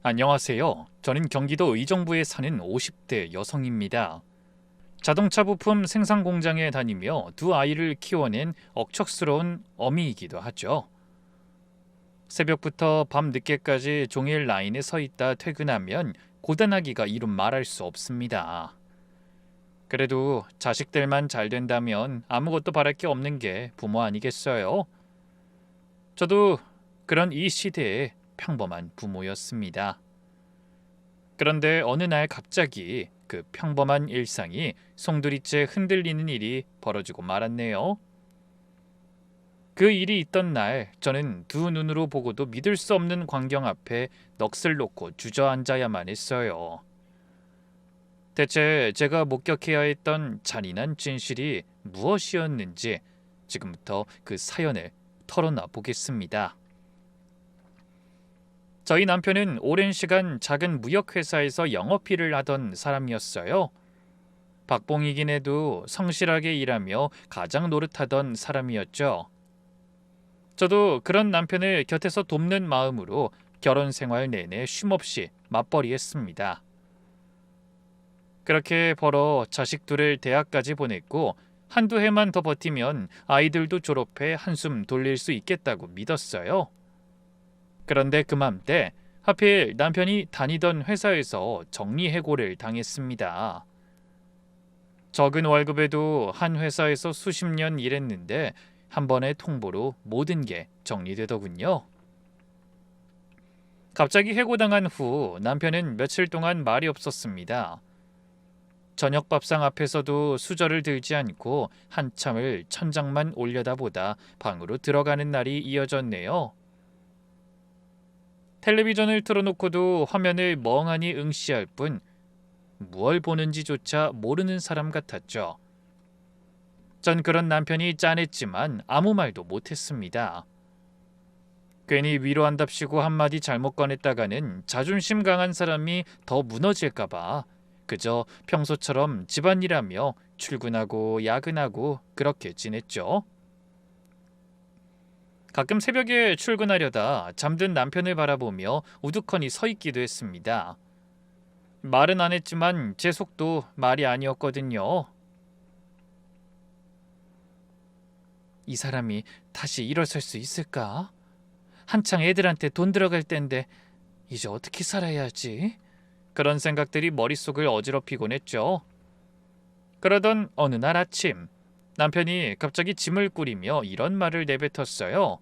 안녕하세요. 저는 경기도 의정부에 사는 50대 여성입니다. 자동차 부품 생산 공장에 다니며 두 아이를 키워낸 억척스러운 어미이기도 하죠. 새벽부터 밤 늦게까지 종일 라인에 서 있다 퇴근하면 고단하기가 이루 말할 수 없습니다. 그래도 자식들만 잘 된다면 아무것도 바랄 게 없는 게 부모 아니겠어요? 저도 그런 이 시대의 평범한 부모였습니다. 그런데 어느 날 갑자기 그 평범한 일상이 송두리째 흔들리는 일이 벌어지고 말았네요. 그 일이 있던 날 저는 두 눈으로 보고도 믿을 수 없는 광경 앞에 넋을 놓고 주저앉아야만 했어요. 대체 제가 목격해야 했던 잔인한 진실이 무엇이었는지 지금부터 그 사연을 털어놔 보겠습니다. 저희 남편은 오랜 시간 작은 무역회사에서 영업일을 하던 사람이었어요. 박봉이긴 해도 성실하게 일하며 가장 노릇하던 사람이었죠. 저도 그런 남편을 곁에서 돕는 마음으로 결혼 생활 내내 쉼없이 맞벌이했습니다. 그렇게 벌어 자식 둘을 대학까지 보냈고 한두 해만 더 버티면 아이들도 졸업해 한숨 돌릴 수 있겠다고 믿었어요. 그런데 그맘때 하필 남편이 다니던 회사에서 정리해고를 당했습니다. 적은 월급에도 한 회사에서 수십 년 일했는데 한 번의 통보로 모든 게 정리되더군요. 갑자기 해고당한 후 남편은 며칠 동안 말이 없었습니다. 저녁 밥상 앞에서도 수저를 들지 않고 한참을 천장만 올려다보다 방으로 들어가는 날이 이어졌네요. 텔레비전을 틀어놓고도 화면을 멍하니 응시할 뿐 무얼 보는지조차 모르는 사람 같았죠. 전 그런 남편이 짠했지만 아무 말도 못했습니다. 괜히 위로한답시고 한마디 잘못 꺼냈다가는 자존심 강한 사람이 더 무너질까봐 그저 평소처럼 집안일하며 출근하고 야근하고 그렇게 지냈죠. 가끔 새벽에 출근하려다 잠든 남편을 바라보며 우두커니 서 있기도 했습니다. 말은 안 했지만 제 속도 말이 아니었거든요. 이 사람이 다시 일어설 수 있을까? 한창 애들한테 돈 들어갈 땐데 이제 어떻게 살아야 하지? 그런 생각들이 머릿속을 어지럽히곤 했죠. 그러던 어느 날 아침 남편이 갑자기 짐을 꾸리며 이런 말을 내뱉었어요.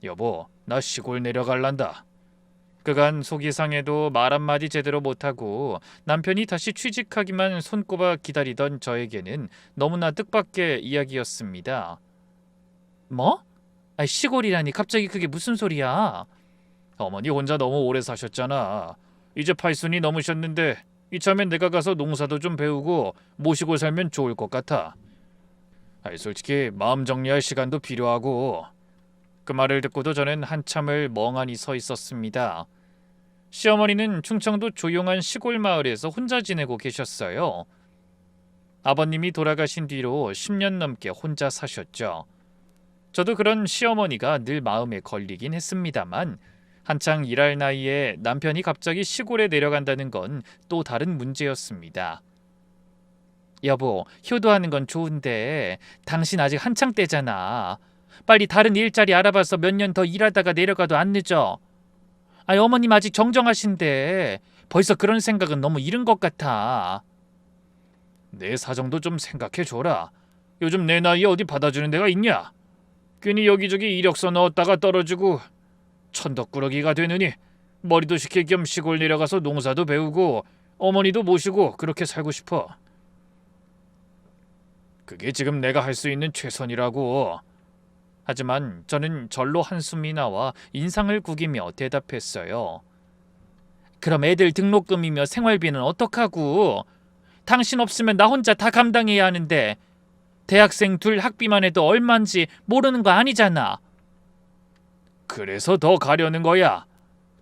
여보, 나 시골 내려갈란다. 그간 속이 상해도 말 한마디 제대로 못하고 남편이 다시 취직하기만 손꼽아 기다리던 저에게는 너무나 뜻밖의 이야기였습니다. 뭐? 시골이라니 갑자기 그게 무슨 소리야? 어머니 혼자 너무 오래 사셨잖아. 이제 8순이 넘으셨는데 이참에 내가 가서 농사도 좀 배우고 모시고 살면 좋을 것 같아. 솔직히 마음 정리할 시간도 필요하고. 그 말을 듣고도 저는 한참을 멍하니 서 있었습니다. 시어머니는 충청도 조용한 시골 마을에서 혼자 지내고 계셨어요. 아버님이 돌아가신 뒤로 10년 넘게 혼자 사셨죠. 저도 그런 시어머니가 늘 마음에 걸리긴 했습니다만 한창 일할 나이에 남편이 갑자기 시골에 내려간다는 건 또 다른 문제였습니다. 여보, 효도하는 건 좋은데 당신 아직 한창 때잖아. 빨리 다른 일자리 알아봐서 몇 년 더 일하다가 내려가도 안 늦어. 어머님 아직 정정하신데 벌써 그런 생각은 너무 이른 것 같아. 내 사정도 좀 생각해줘라. 요즘 내 나이에 어디 받아주는 데가 있냐? 괜히 여기저기 이력서 넣었다가 떨어지고 천덕꾸러기가 되느니 머리도 식힐 겸 시골 내려가서 농사도 배우고 어머니도 모시고 그렇게 살고 싶어. 그게 지금 내가 할 수 있는 최선이라고. 하지만 저는 절로 한숨이 나와 인상을 구기며 대답했어요. 그럼 애들 등록금이며 생활비는 어떡하고? 당신 없으면 나 혼자 다 감당해야 하는데 대학생 둘 학비만 해도 얼만지 모르는 거 아니잖아. 그래서 더 가려는 거야.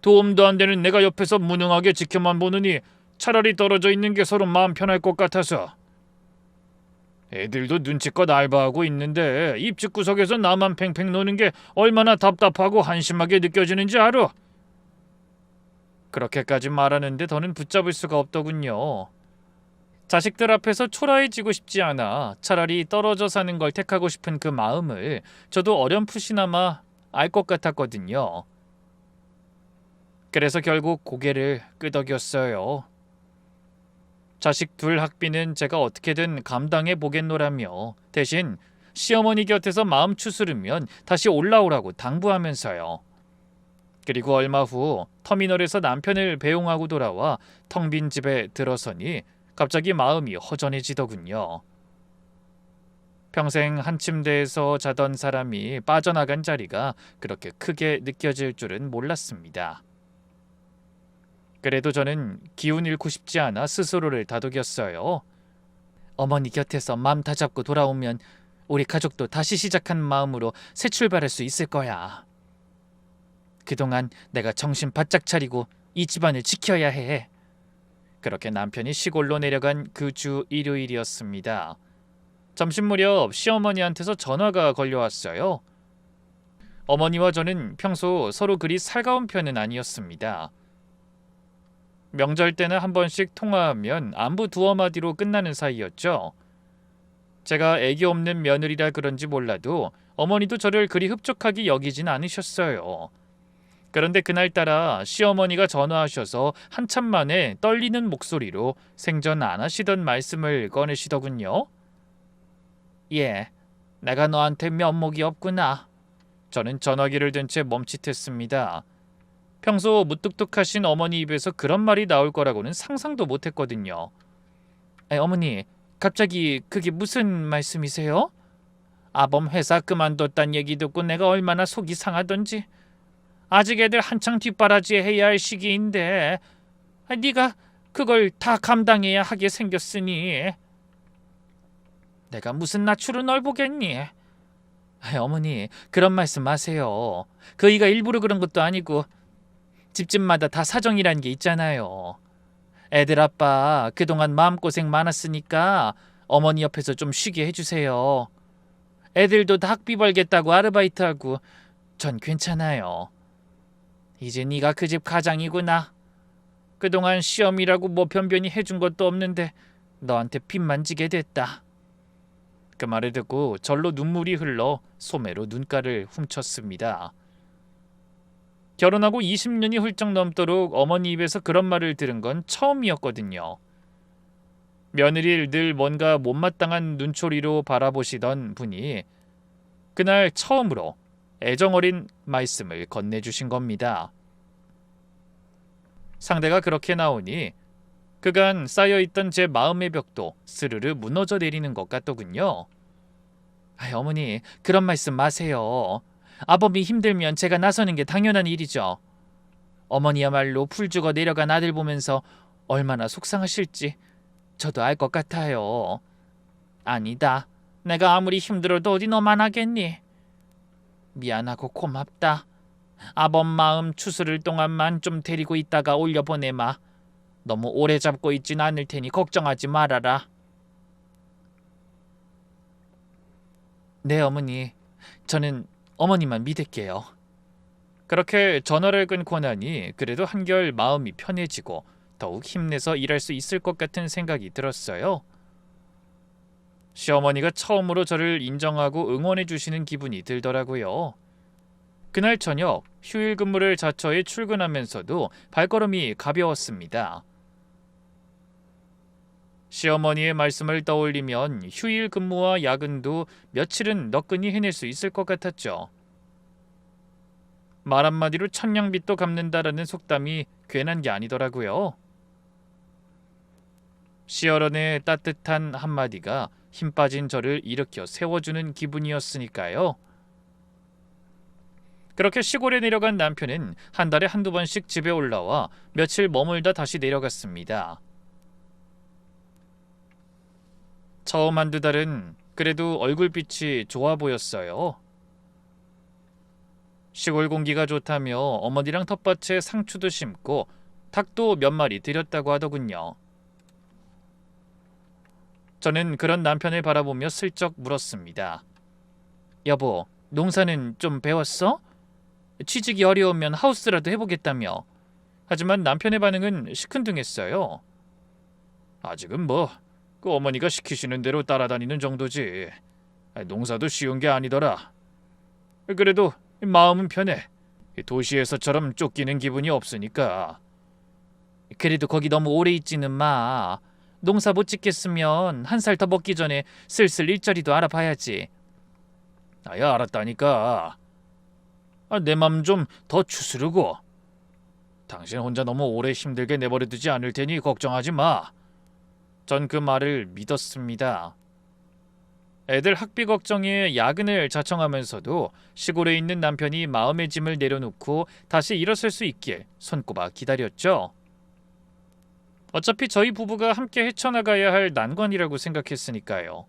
도움도 안 되는 내가 옆에서 무능하게 지켜만 보느니 차라리 떨어져 있는 게 서로 마음 편할 것 같아서. 애들도 눈치껏 알바하고 있는데 입집구석에서 나만 팽팽 노는 게 얼마나 답답하고 한심하게 느껴지는지 알아? 그렇게까지 말하는데 더는 붙잡을 수가 없더군요. 자식들 앞에서 초라해지고 싶지 않아 차라리 떨어져 사는 걸 택하고 싶은 그 마음을 저도 어렴풋이나마 알 것 같았거든요. 그래서 결국 고개를 끄덕였어요. 자식 둘 학비는 제가 어떻게든 감당해 보겠노라며 대신 시어머니 곁에서 마음 추스르면 다시 올라오라고 당부하면서요. 그리고 얼마 후 터미널에서 남편을 배웅하고 돌아와 텅 빈 집에 들어서니 갑자기 마음이 허전해지더군요. 평생 한 침대에서 자던 사람이 빠져나간 자리가 그렇게 크게 느껴질 줄은 몰랐습니다. 그래도 저는 기운 잃고 싶지 않아 스스로를 다독였어요. 어머니 곁에서 마음 다잡고 돌아오면 우리 가족도 다시 시작한 마음으로 새 출발할 수 있을 거야. 그동안 내가 정신 바짝 차리고 이 집안을 지켜야 해. 그렇게 남편이 시골로 내려간 그 주 일요일이었습니다. 점심 무렵 시어머니한테서 전화가 걸려왔어요. 어머니와 저는 평소 서로 그리 살가운 편은 아니었습니다. 명절 때는 한 번씩 통화하면 안부 두어 마디로 끝나는 사이였죠. 제가 애기 없는 며느리라 그런지 몰라도 어머니도 저를 그리 흡족하게 여기진 않으셨어요. 그런데 그날따라 시어머니가 전화하셔서 한참 만에 떨리는 목소리로 생전 안 하시던 말씀을 꺼내시더군요. 예, 내가 너한테 면목이 없구나. 저는 전화기를 든 채 멈칫했습니다. 평소 무뚝뚝하신 어머니 입에서 그런 말이 나올 거라고는 상상도 못했거든요. 어머니, 갑자기 그게 무슨 말씀이세요? 아범 회사 그만뒀단 얘기 듣고 내가 얼마나 속이 상하던지. 아직 애들 한창 뒷바라지 해야 할 시기인데 네가 그걸 다 감당해야 하게 생겼으니 내가 무슨 낯으로 널 보겠니? 어머니, 그런 말씀 마세요. 그이가 일부러 그런 것도 아니고 집집마다 다 사정이란 게 있잖아요. 애들 아빠 그동안 마음고생 많았으니까 어머니 옆에서 좀 쉬게 해주세요. 애들도 다 학비 벌겠다고 아르바이트하고 전 괜찮아요. 이제 네가 그 집 가장이구나. 그동안 시험이라고 뭐 변변히 해준 것도 없는데 너한테 빚만 지게 됐다. 그 말을 듣고 절로 눈물이 흘러 소매로 눈가를 훔쳤습니다. 결혼하고 20년이 훌쩍 넘도록 어머니 입에서 그런 말을 들은 건 처음이었거든요. 며느리를 늘 뭔가 못마땅한 눈초리로 바라보시던 분이 그날 처음으로 애정어린 말씀을 건네주신 겁니다. 상대가 그렇게 나오니 그간 쌓여있던 제 마음의 벽도 스르르 무너져 내리는 것 같더군요. 어머니, 그런 말씀 마세요. 아범이 힘들면 제가 나서는 게 당연한 일이죠. 어머니야말로 풀 죽어 내려간 아들 보면서 얼마나 속상하실지 저도 알 것 같아요. 아니다. 내가 아무리 힘들어도 어디 너만 하겠니? 미안하고 고맙다. 아범 마음 추스를 동안만 좀 데리고 있다가 올려보내마. 너무 오래 잡고 있진 않을 테니 걱정하지 말아라. 네, 어머니. 저는 어머니만 믿을게요. 그렇게 전화를 끊고 나니 그래도 한결 마음이 편해지고 더욱 힘내서 일할 수 있을 것 같은 생각이 들었어요. 시어머니가 처음으로 저를 인정하고 응원해 주시는 기분이 들더라고요. 그날 저녁 휴일 근무를 자처해 출근하면서도 발걸음이 가벼웠습니다. 시어머니의 말씀을 떠올리면 휴일 근무와 야근도 며칠은 너끈히 해낼 수 있을 것 같았죠. 말 한마디로 천냥빚도 갚는다라는 속담이 괜한 게 아니더라고요. 시어른의 따뜻한 한마디가 힘 빠진 저를 일으켜 세워주는 기분이었으니까요. 그렇게 시골에 내려간 남편은 한 달에 한두 번씩 집에 올라와 며칠 머물다 다시 내려갔습니다. 처음 한두 달은 그래도 얼굴빛이 좋아 보였어요. 시골 공기가 좋다며 어머니랑 텃밭에 상추도 심고 닭도 몇 마리 들였다고 하더군요. 저는 그런 남편을 바라보며 슬쩍 물었습니다. 여보, 농사는 좀 배웠어? 취직이 어려우면 하우스라도 해보겠다며. 하지만 남편의 반응은 시큰둥했어요. 아직은 그 어머니가 시키시는 대로 따라다니는 정도지. 농사도 쉬운 게 아니더라. 그래도 마음은 편해. 도시에서처럼 쫓기는 기분이 없으니까. 그래도 거기 너무 오래 있지는 마. 농사 못 짓겠으면 한 살 더 먹기 전에 슬슬 일자리도 알아봐야지. 나야 알았다니까. 내 맘 좀 더 추스르고. 당신 혼자 너무 오래 힘들게 내버려두지 않을 테니 걱정하지 마. 전 그 말을 믿었습니다. 애들 학비 걱정에 야근을 자청하면서도 시골에 있는 남편이 마음의 짐을 내려놓고 다시 일어설 수 있길 손꼽아 기다렸죠. 어차피 저희 부부가 함께 헤쳐나가야 할 난관이라고 생각했으니까요.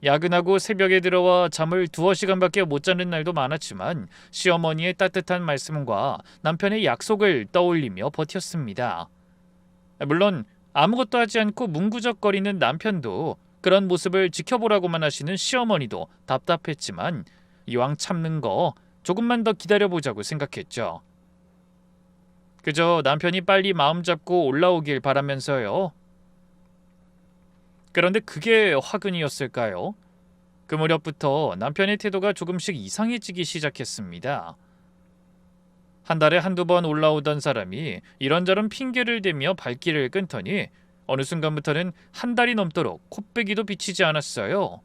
야근하고 새벽에 들어와 잠을 2시간밖에 못 자는 날도 많았지만 시어머니의 따뜻한 말씀과 남편의 약속을 떠올리며 버텼습니다. 물론 아무것도 하지 않고 문구적거리는 남편도, 그런 모습을 지켜보라고만 하시는 시어머니도 답답했지만 이왕 참는 거 조금만 더 기다려보자고 생각했죠. 그저 남편이 빨리 마음 잡고 올라오길 바라면서요. 그런데 그게 화근이었을까요? 그 무렵부터 남편의 태도가 조금씩 이상해지기 시작했습니다. 한 달에 한두 번 올라오던 사람이 이런저런 핑계를 대며 발길을 끊더니 어느 순간부터는 한 달이 넘도록 코빼기도 비치지 않았어요.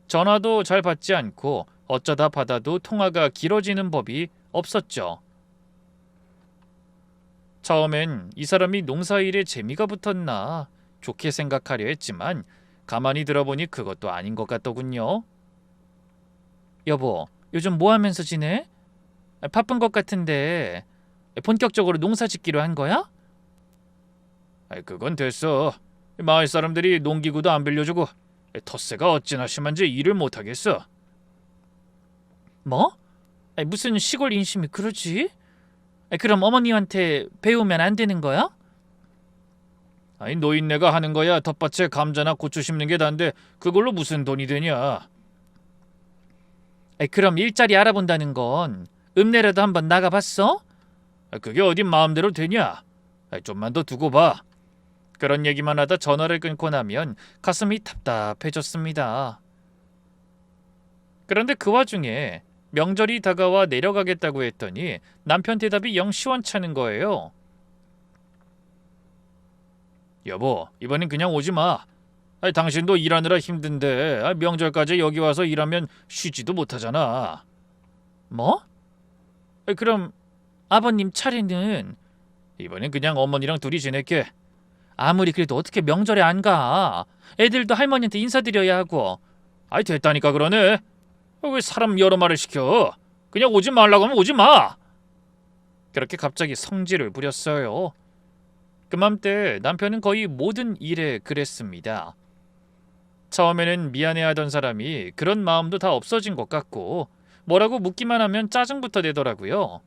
전화도 잘 받지 않고 어쩌다 받아도 통화가 길어지는 법이 없었죠. 처음엔 이 사람이 농사일에 재미가 붙었나 좋게 생각하려 했지만 가만히 들어보니 그것도 아닌 것 같더군요. 여보, 요즘 뭐 하면서 지내? 바쁜 것 같은데 본격적으로 농사 짓기로 한 거야? 그건 됐어. 마을 사람들이 농기구도 안 빌려주고 텃세가 어찌나 심한지 일을 못하겠어. 뭐? 무슨 시골 인심이 그러지? 그럼 어머니한테 배우면 안 되는 거야? 노인네가 하는 거야 텃밭에 감자나 고추 심는 게 단데 그걸로 무슨 돈이 되냐. 그럼 일자리 알아본다는 건 읍내라도 한번 나가봤어? 그게 어디 마음대로 되냐. 좀만 더 두고 봐. 그런 얘기만 하다 전화를 끊고 나면 가슴이 답답해졌습니다. 그런데 그 와중에 명절이 다가와 내려가겠다고 했더니 남편 대답이 영 시원찮은 거예요. 여보, 이번엔 그냥 오지 마. 당신도 일하느라 힘든데 명절까지 여기 와서 일하면 쉬지도 못하잖아. 뭐? 그럼 아버님 차례는? 이번엔 그냥 어머니랑 둘이 지낼게. 아무리 그래도 어떻게 명절에 안 가? 애들도 할머니한테 인사드려야 하고. 됐다니까 그러네. 왜 사람 여러 말을 시켜? 그냥 오지 말라고 하면 오지 마. 그렇게 갑자기 성질을 부렸어요. 그맘때 남편은 거의 모든 일에 그랬습니다. 처음에는 미안해하던 사람이 그런 마음도 다 없어진 것 같고 뭐라고 묻기만 하면 짜증부터 내더라고요.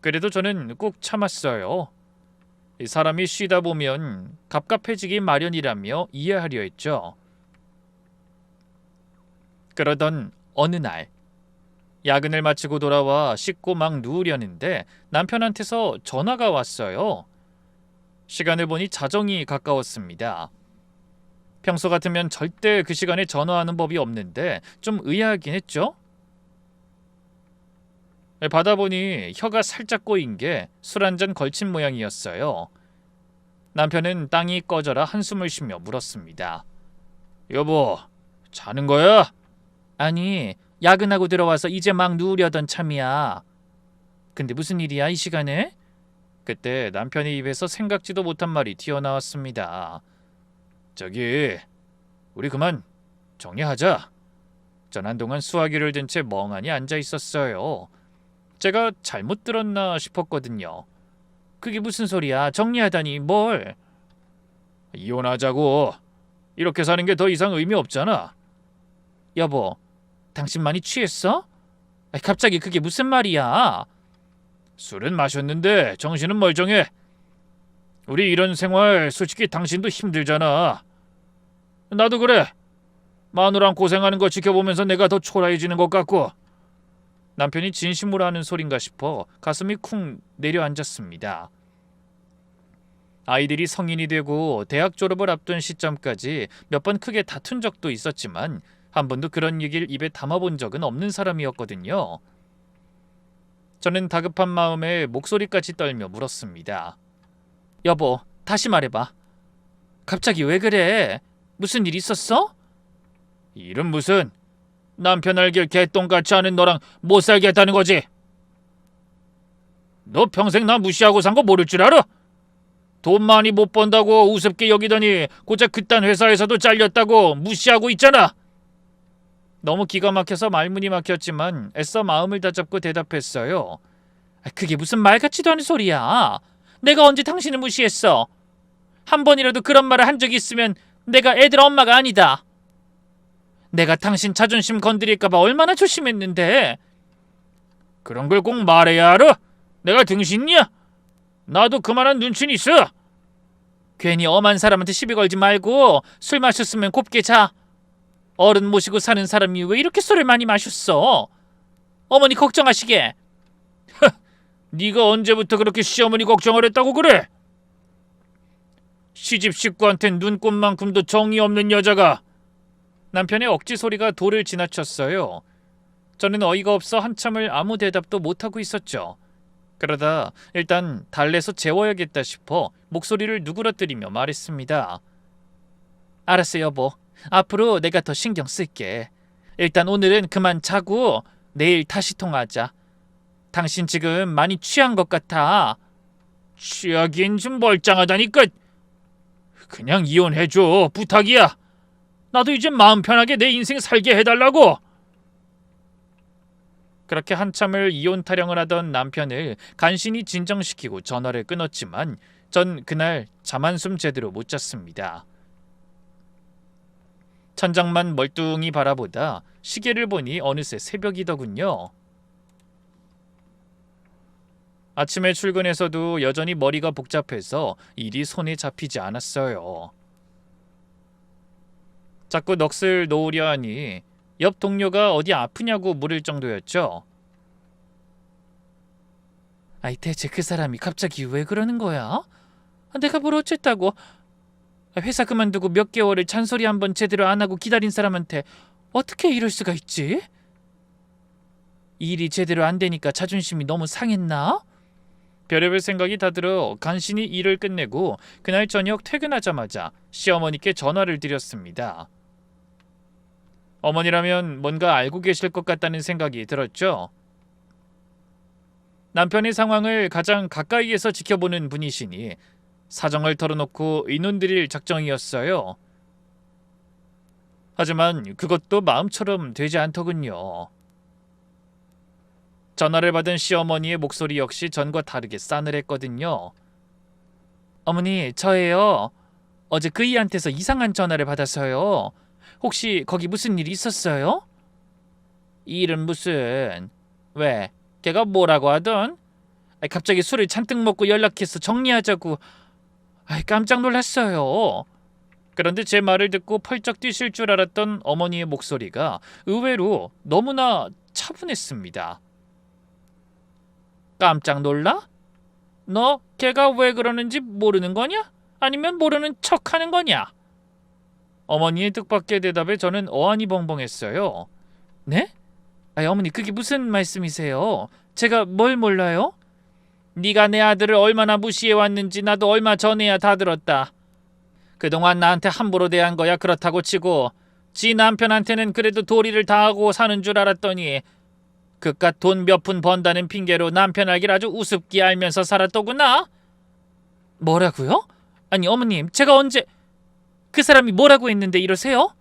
그래도 저는 꾹 참았어요. 사람이 쉬다 보면 갑갑해지기 마련이라며 이해하려 했죠. 그러던 어느 날 야근을 마치고 돌아와 씻고 막 누우려는데 남편한테서 전화가 왔어요. 시간을 보니 자정이 가까웠습니다. 평소 같으면 절대 그 시간에 전화하는 법이 없는데 좀 의아하긴 했죠. 받아보니 혀가 살짝 꼬인 게 술 한 잔 걸친 모양이었어요. 남편은 땅이 꺼져라 한숨을 쉬며 물었습니다. 여보, 자는 거야? 아니, 야근하고 들어와서 이제 막 누우려던 참이야. 근데 무슨 일이야 이 시간에? 그때 남편의 입에서 생각지도 못한 말이 튀어나왔습니다. 저기, 우리 그만 정리하자. 전 한동안 수화기를 든 채 멍하니 앉아 있었어요. 제가 잘못 들었나 싶었거든요. 그게 무슨 소리야? 정리하다니 뭘? 이혼하자고. 이렇게 사는 게 더 이상 의미 없잖아. 여보, 당신 많이 취했어? 갑자기 그게 무슨 말이야? 술은 마셨는데 정신은 멀쩡해. 우리 이런 생활 솔직히 당신도 힘들잖아. 나도 그래. 마누랑 고생하는 거 지켜보면서 내가 더 초라해지는 것 같고. 남편이 진심으로 하는 소린가 싶어 가슴이 쿵 내려앉았습니다. 아이들이 성인이 되고 대학 졸업을 앞둔 시점까지 몇 번 크게 다툰 적도 있었지만 한 번도 그런 얘기를 입에 담아본 적은 없는 사람이었거든요. 저는 다급한 마음에 목소리까지 떨며 물었습니다. 여보, 다시 말해봐. 갑자기 왜 그래? 무슨 일 있었어? 일은 무슨? 남편 알길 개똥같이 하는 너랑 못 살겠다는 거지. 너 평생 나 무시하고 산 거 모를 줄 알아? 돈 많이 못 번다고 우습게 여기더니 고작 그딴 회사에서도 잘렸다고 무시하고 있잖아. 너무 기가 막혀서 말문이 막혔지만 애써 마음을 다잡고 대답했어요. 그게 무슨 말 같지도 않은 소리야. 내가 언제 당신을 무시했어? 한 번이라도 그런 말을 한 적이 있으면 내가 애들 엄마가 아니다. 내가 당신 자존심 건드릴까봐 얼마나 조심했는데. 그런 걸 꼭 말해야 알아? 내가 등신이야? 나도 그만한 눈치는 있어. 괜히 엄한 사람한테 시비 걸지 말고 술 마셨으면 곱게 자. 어른 모시고 사는 사람이 왜 이렇게 술을 많이 마셨어? 어머니 걱정하시게. 네가 언제부터 그렇게 시어머니 걱정을 했다고 그래? 시집 식구한텐 눈꼽만큼도 정이 없는 여자가. 남편의 억지 소리가 도를 지나쳤어요. 저는 어이가 없어 한참을 아무 대답도 못하고 있었죠. 그러다 일단 달래서 재워야겠다 싶어 목소리를 누그러뜨리며 말했습니다. 알았어 여보. 앞으로 내가 더 신경 쓸게. 일단 오늘은 그만 자고 내일 다시 통화하자. 당신 지금 많이 취한 것 같아. 취하긴 좀 멀쩡하다니까. 그냥 이혼해줘. 부탁이야. 나도 이제 마음 편하게 내 인생 살게 해달라고. 그렇게 한참을 이혼 타령을 하던 남편을 간신히 진정시키고 전화를 끊었지만 전 그날 잠 한숨 제대로 못 잤습니다. 천장만 멀뚱히 바라보다 시계를 보니 어느새 새벽이더군요. 아침에 출근해서도 여전히 머리가 복잡해서 일이 손에 잡히지 않았어요. 자꾸 넋을 놓으려 하니 옆 동료가 어디 아프냐고 물을 정도였죠. 아이 대체 그 사람이 갑자기 왜 그러는 거야? 내가 뭘 어쨌다고. 회사 그만두고 몇 개월을 잔소리 한번 제대로 안 하고 기다린 사람한테 어떻게 이럴 수가 있지? 일이 제대로 안 되니까 자존심이 너무 상했나? 별의별 생각이 다 들어 간신히 일을 끝내고 그날 저녁 퇴근하자마자 시어머니께 전화를 드렸습니다. 어머니라면 뭔가 알고 계실 것 같다는 생각이 들었죠. 남편의 상황을 가장 가까이에서 지켜보는 분이시니 사정을 털어놓고 의논드릴 작정이었어요. 하지만 그것도 마음처럼 되지 않더군요. 전화를 받은 시어머니의 목소리 역시 전과 다르게 싸늘했거든요. 어머니, 저예요. 어제 그이한테서 이상한 전화를 받아서요. 혹시 거기 무슨 일이 있었어요? 일은 무슨... 왜? 걔가 뭐라고 하던? 갑자기 술을 잔뜩 먹고 연락해서 정리하자고. 깜짝 놀랐어요. 그런데 제 말을 듣고 펄쩍 뛰실 줄 알았던 어머니의 목소리가 의외로 너무나 차분했습니다. 깜짝 놀라? 너 걔가 왜 그러는지 모르는 거냐? 아니면 모르는 척하는 거냐? 어머니의 뜻밖의 대답에 저는 어안이 벙벙했어요. 네? 어머니 그게 무슨 말씀이세요? 제가 뭘 몰라요? 네가 내 아들을 얼마나 무시해왔는지 나도 얼마 전에야 다 들었다. 그동안 나한테 함부로 대한 거야 그렇다고 치고 지 남편한테는 그래도 도리를 다하고 사는 줄 알았더니 그깟 돈 몇 푼 번다는 핑계로 남편 알길 아주 우습게 알면서 살았더구나. 뭐라고요? 아니 어머님 제가 언제... 그 사람이 뭐라고 했는데 이러세요?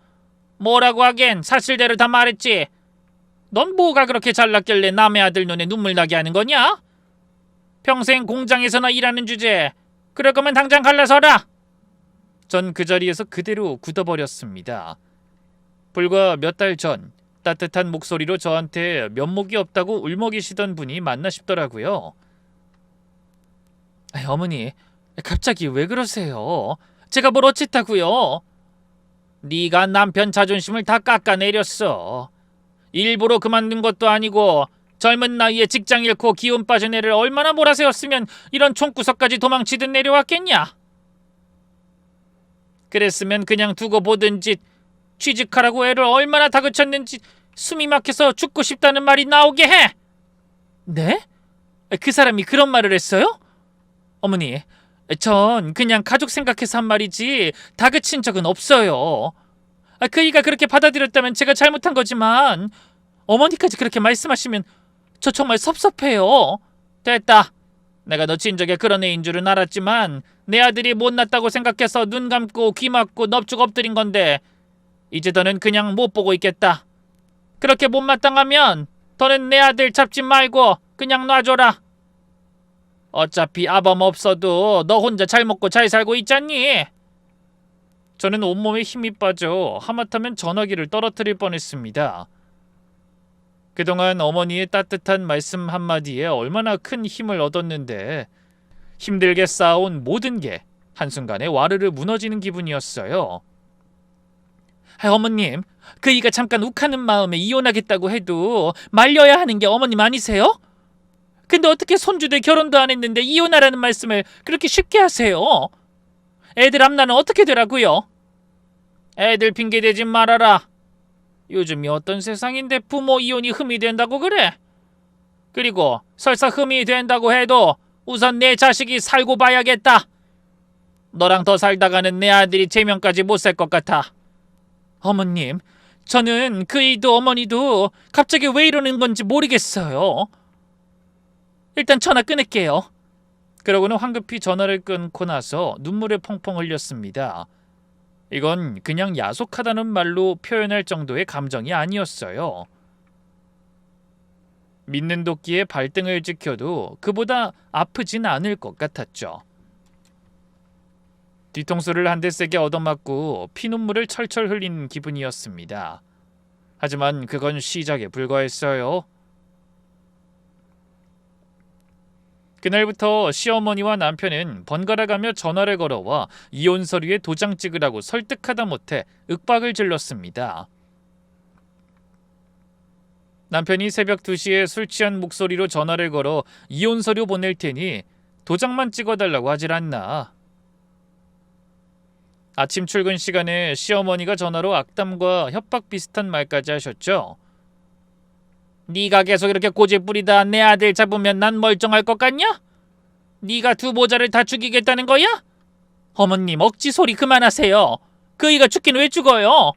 뭐라고 하긴 사실대로 다 말했지. 넌 뭐가 그렇게 잘났길래 남의 아들 눈에 눈물 나게 하는 거냐? 평생 공장에서나 일하는 주제. 그럴 거면 당장 갈라서라. 전 그 자리에서 그대로 굳어버렸습니다. 불과 몇 달 전 따뜻한 목소리로 저한테 면목이 없다고 울먹이시던 분이 맞나 싶더라고요. 어머니 갑자기 왜 그러세요? 제가 뭘 어쨌다고요? 네가 남편 자존심을 다 깎아내렸어. 일부러 그만둔 것도 아니고 젊은 나이에 직장 잃고 기운 빠진 애를 얼마나 몰아세웠으면 이런 총구석까지 도망치듯 내려왔겠냐? 그랬으면 그냥 두고 보든지 취직하라고 애를 얼마나 다그쳤는지 숨이 막혀서 죽고 싶다는 말이 나오게 해. 네? 그 사람이 그런 말을 했어요? 어머니, 전 그냥 가족 생각해서 한 말이지 다그친 적은 없어요. 그이가 그렇게 받아들였다면 제가 잘못한 거지만 어머니까지 그렇게 말씀하시면 저 정말 섭섭해요. 됐다. 내가 너 친적에 그런 애인 줄은 알았지만 내 아들이 못났다고 생각해서 눈 감고 귀 막고 넙죽 엎드린 건데 이제 더는 그냥 못 보고 있겠다. 그렇게 못마땅하면 더는 내 아들 잡지 말고 그냥 놔줘라. 어차피 아범 없어도 너 혼자 잘 먹고 잘 살고 있잖니. 저는 온몸에 힘이 빠져 하마터면 전화기를 떨어뜨릴 뻔했습니다. 그동안 어머니의 따뜻한 말씀 한마디에 얼마나 큰 힘을 얻었는데 힘들게 쌓아온 모든 게 한순간에 와르르 무너지는 기분이었어요. 어머님, 그이가 잠깐 욱하는 마음에 이혼하겠다고 해도 말려야 하는 게 어머님 아니세요? 근데 어떻게 손주들 결혼도 안 했는데 이혼하라는 말씀을 그렇게 쉽게 하세요? 애들 앞날은 어떻게 되라고요? 애들 핑계대지 말아라. 요즘이 어떤 세상인데 부모 이혼이 흠이 된다고 그래? 그리고 설사 흠이 된다고 해도 우선 내 자식이 살고 봐야겠다. 너랑 더 살다가는 내 아들이 제명까지 못 살 것 같아. 어머님, 저는 그이도 어머니도 갑자기 왜 이러는 건지 모르겠어요. 일단 전화 끊을게요. 그러고는 황급히 전화를 끊고 나서 눈물을 펑펑 흘렸습니다. 이건 그냥 야속하다는 말로 표현할 정도의 감정이 아니었어요. 믿는 도끼에 발등을 지켜도 그보다 아프진 않을 것 같았죠. 뒤통수를 한 대 세게 얻어맞고 피눈물을 철철 흘린 기분이었습니다. 하지만 그건 시작에 불과했어요. 그날부터 시어머니와 남편은 번갈아가며 전화를 걸어와 이혼 서류에 도장 찍으라고 설득하다 못해 윽박을 질렀습니다. 남편이 새벽 2시에 술 취한 목소리로 전화를 걸어 이혼 서류 보낼 테니 도장만 찍어달라고 하질 않나. 아침 출근 시간에 시어머니가 전화로 악담과 협박 비슷한 말까지 하셨죠. 네가 계속 이렇게 고집부리다 내 아들 잡으면 난 멀쩡할 것 같냐? 네가 두 모자를 다 죽이겠다는 거야? 어머님, 억지 소리 그만하세요. 그이가 죽긴 왜 죽어요?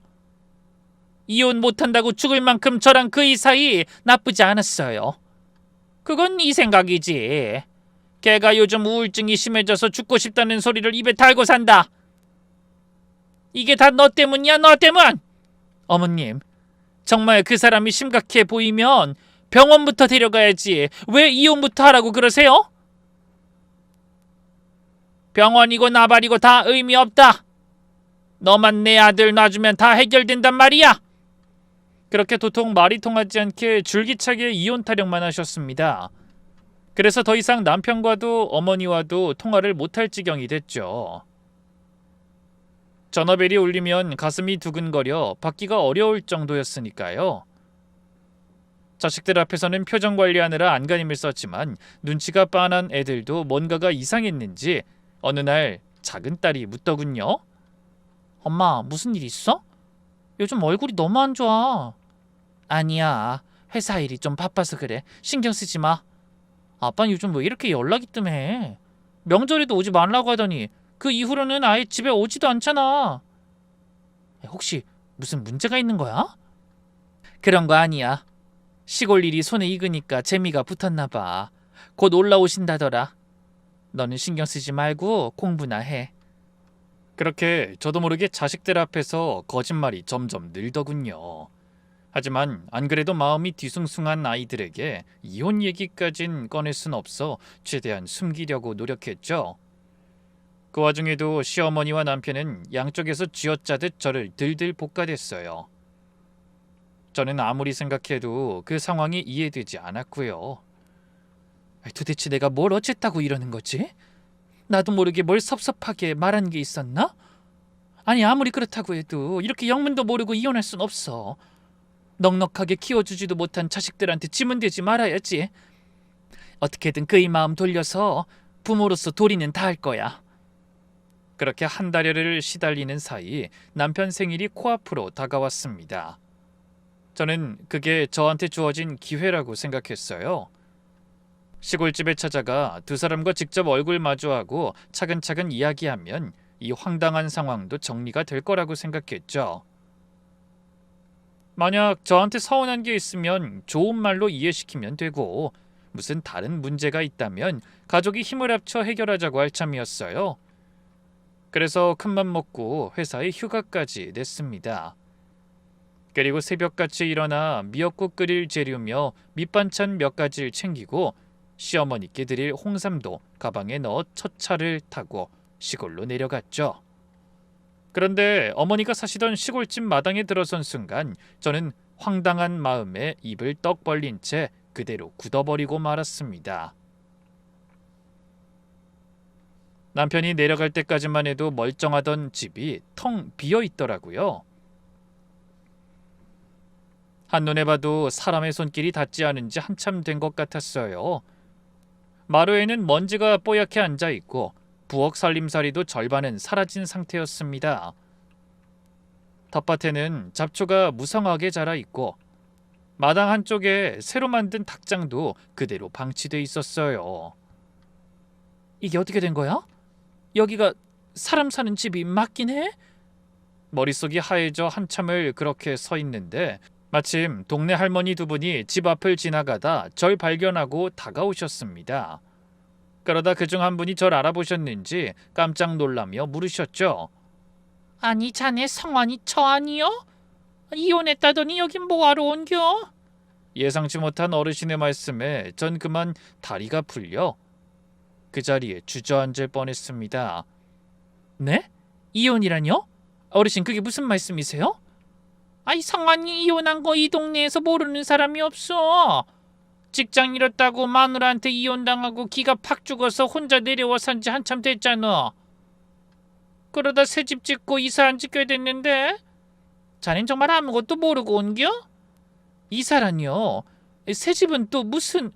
이혼 못한다고 죽을 만큼 저랑 그이 사이 나쁘지 않았어요. 그건 네 생각이지. 걔가 요즘 우울증이 심해져서 죽고 싶다는 소리를 입에 달고 산다. 이게 다 너 때문이야, 너 때문! 어머님, 정말 그 사람이 심각해 보이면 병원부터 데려가야지. 왜 이혼부터 하라고 그러세요? 병원이고 나발이고 다 의미 없다. 너만 내 아들 놔주면 다 해결된단 말이야. 그렇게 도통 말이 통하지 않게 줄기차게 이혼 타령만 하셨습니다. 그래서 더 이상 남편과도 어머니와도 통화를 못할 지경이 됐죠. 전화벨이 울리면 가슴이 두근거려 받기가 어려울 정도였으니까요. 자식들 앞에서는 표정 관리하느라 안간힘을 썼지만 눈치가 빤한 애들도 뭔가가 이상했는지 어느 날 작은 딸이 묻더군요. 엄마, 무슨 일 있어? 요즘 얼굴이 너무 안 좋아. 아니야, 회사 일이 좀 바빠서 그래. 신경 쓰지 마. 아빠는 요즘 왜 이렇게 연락이 뜸해? 명절에도 오지 말라고 하더니 그 이후로는 아예 집에 오지도 않잖아. 혹시 무슨 문제가 있는 거야? 그런 거 아니야. 시골 일이 손에 익으니까 재미가 붙었나 봐. 곧 올라오신다더라. 너는 신경 쓰지 말고 공부나 해. 그렇게 저도 모르게 자식들 앞에서 거짓말이 점점 늘더군요. 하지만 안 그래도 마음이 뒤숭숭한 아이들에게 이혼 얘기까진 꺼낼 순 없어 최대한 숨기려고 노력했죠. 그 와중에도 시어머니와 남편은 양쪽에서 쥐어짜듯 저를 들들 볶아댔어요. 저는 아무리 생각해도 그 상황이 이해되지 않았고요. 도대체 내가 뭘 어쨌다고 이러는 거지? 나도 모르게 뭘 섭섭하게 말한 게 있었나? 아니, 아무리 그렇다고 해도 이렇게 영문도 모르고 이혼할 순 없어. 넉넉하게 키워주지도 못한 자식들한테 짐은 되지 말아야지. 어떻게든 그의 마음 돌려서 부모로서 도리는 다 할 거야. 그렇게 한 달여를 시달리는 사이 남편 생일이 코앞으로 다가왔습니다. 저는 그게 저한테 주어진 기회라고 생각했어요. 시골집에 찾아가 두 사람과 직접 얼굴 마주하고 차근차근 이야기하면 이 황당한 상황도 정리가 될 거라고 생각했죠. 만약 저한테 서운한 게 있으면 좋은 말로 이해시키면 되고, 무슨 다른 문제가 있다면 가족이 힘을 합쳐 해결하자고 할 참이었어요. 그래서 큰맘 먹고 회사에 휴가까지 냈습니다. 그리고 새벽같이 일어나 미역국 끓일 재료며 밑반찬 몇 가지를 챙기고 시어머니께 드릴 홍삼도 가방에 넣어 첫 차를 타고 시골로 내려갔죠. 그런데 어머니가 사시던 시골집 마당에 들어선 순간 저는 황당한 마음에 입을 떡 벌린 채 그대로 굳어버리고 말았습니다. 남편이 내려갈 때까지만 해도 멀쩡하던 집이 텅 비어 있더라고요. 한눈에 봐도 사람의 손길이 닿지 않은 지 한참 된 것 같았어요. 마루에는 먼지가 뽀얗게 앉아 있고 부엌 살림살이도 절반은 사라진 상태였습니다. 텃밭에는 잡초가 무성하게 자라 있고 마당 한쪽에 새로 만든 닭장도 그대로 방치돼 있었어요. 이게 어떻게 된 거야? 여기가 사람 사는 집이 맞긴 해? 머릿속이 하얘져 한참을 그렇게 서 있는데 마침 동네 할머니 두 분이 집 앞을 지나가다 절 발견하고 다가오셨습니다. 그러다 그중 한 분이 절 알아보셨는지 깜짝 놀라며 물으셨죠. 아니 자네 성환이 처 아니여? 이혼했다더니 여긴 뭐하러 온겨? 예상치 못한 어르신의 말씀에 전 그만 다리가 풀려 그 자리에 주저앉을 뻔했습니다. 네? 이혼이라뇨? 어르신 그게 무슨 말씀이세요? 아이 성환이 이혼한 거 이 동네에서 모르는 사람이 없어. 직장 잃었다고 마누라한테 이혼당하고 기가 팍 죽어서 혼자 내려와 산 지 한참 됐잖아. 그러다 새 집 짓고 이사한 지 꽤 됐는데 자넨 정말 아무것도 모르고 온겨? 이사라뇨? 새 집은 또 무슨...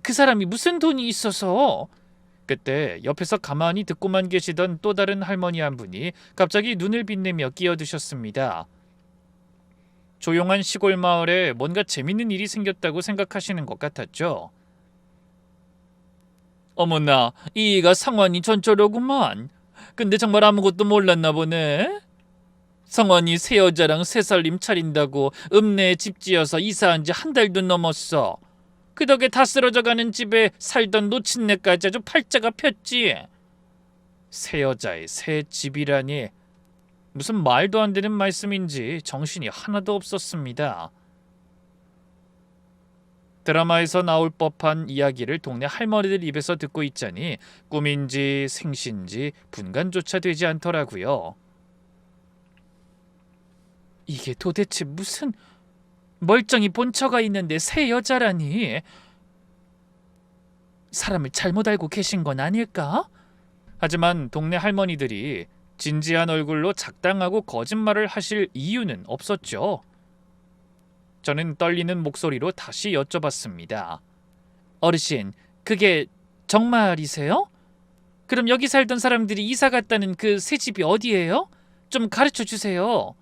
그 사람이 무슨 돈이 있어서... 그때 옆에서 가만히 듣고만 계시던 또 다른 할머니 한 분이 갑자기 눈을 빛내며 끼어드셨습니다. 조용한 시골 마을에 뭔가 재밌는 일이 생겼다고 생각하시는 것 같았죠. 어머나, 이가 상환이 전처로구만. 근데 정말 아무것도 몰랐나 보네. 상환이 새 여자랑 새 살림 차린다고 읍내에 집 지어서 이사한 지 한 달도 넘었어. 그 덕에 다 쓰러져가는 집에 살던 노친네까지 아주 팔자가 폈지. 새 여자의 새 집이라니. 무슨 말도 안 되는 말씀인지 정신이 하나도 없었습니다. 드라마에서 나올 법한 이야기를 동네 할머니들 입에서 듣고 있자니 꿈인지 생신지 분간조차 되지 않더라고요. 이게 도대체 무슨... 멀쩡히 본처가 있는데 새 여자라니. 사람을 잘못 알고 계신 건 아닐까? 하지만 동네 할머니들이 진지한 얼굴로 작당하고 거짓말을 하실 이유는 없었죠. 저는 떨리는 목소리로 다시 여쭤봤습니다. 어르신, 그게 정말이세요? 그럼 여기 살던 사람들이 이사 갔다는 그 새 집이 어디예요? 좀 가르쳐 주세요.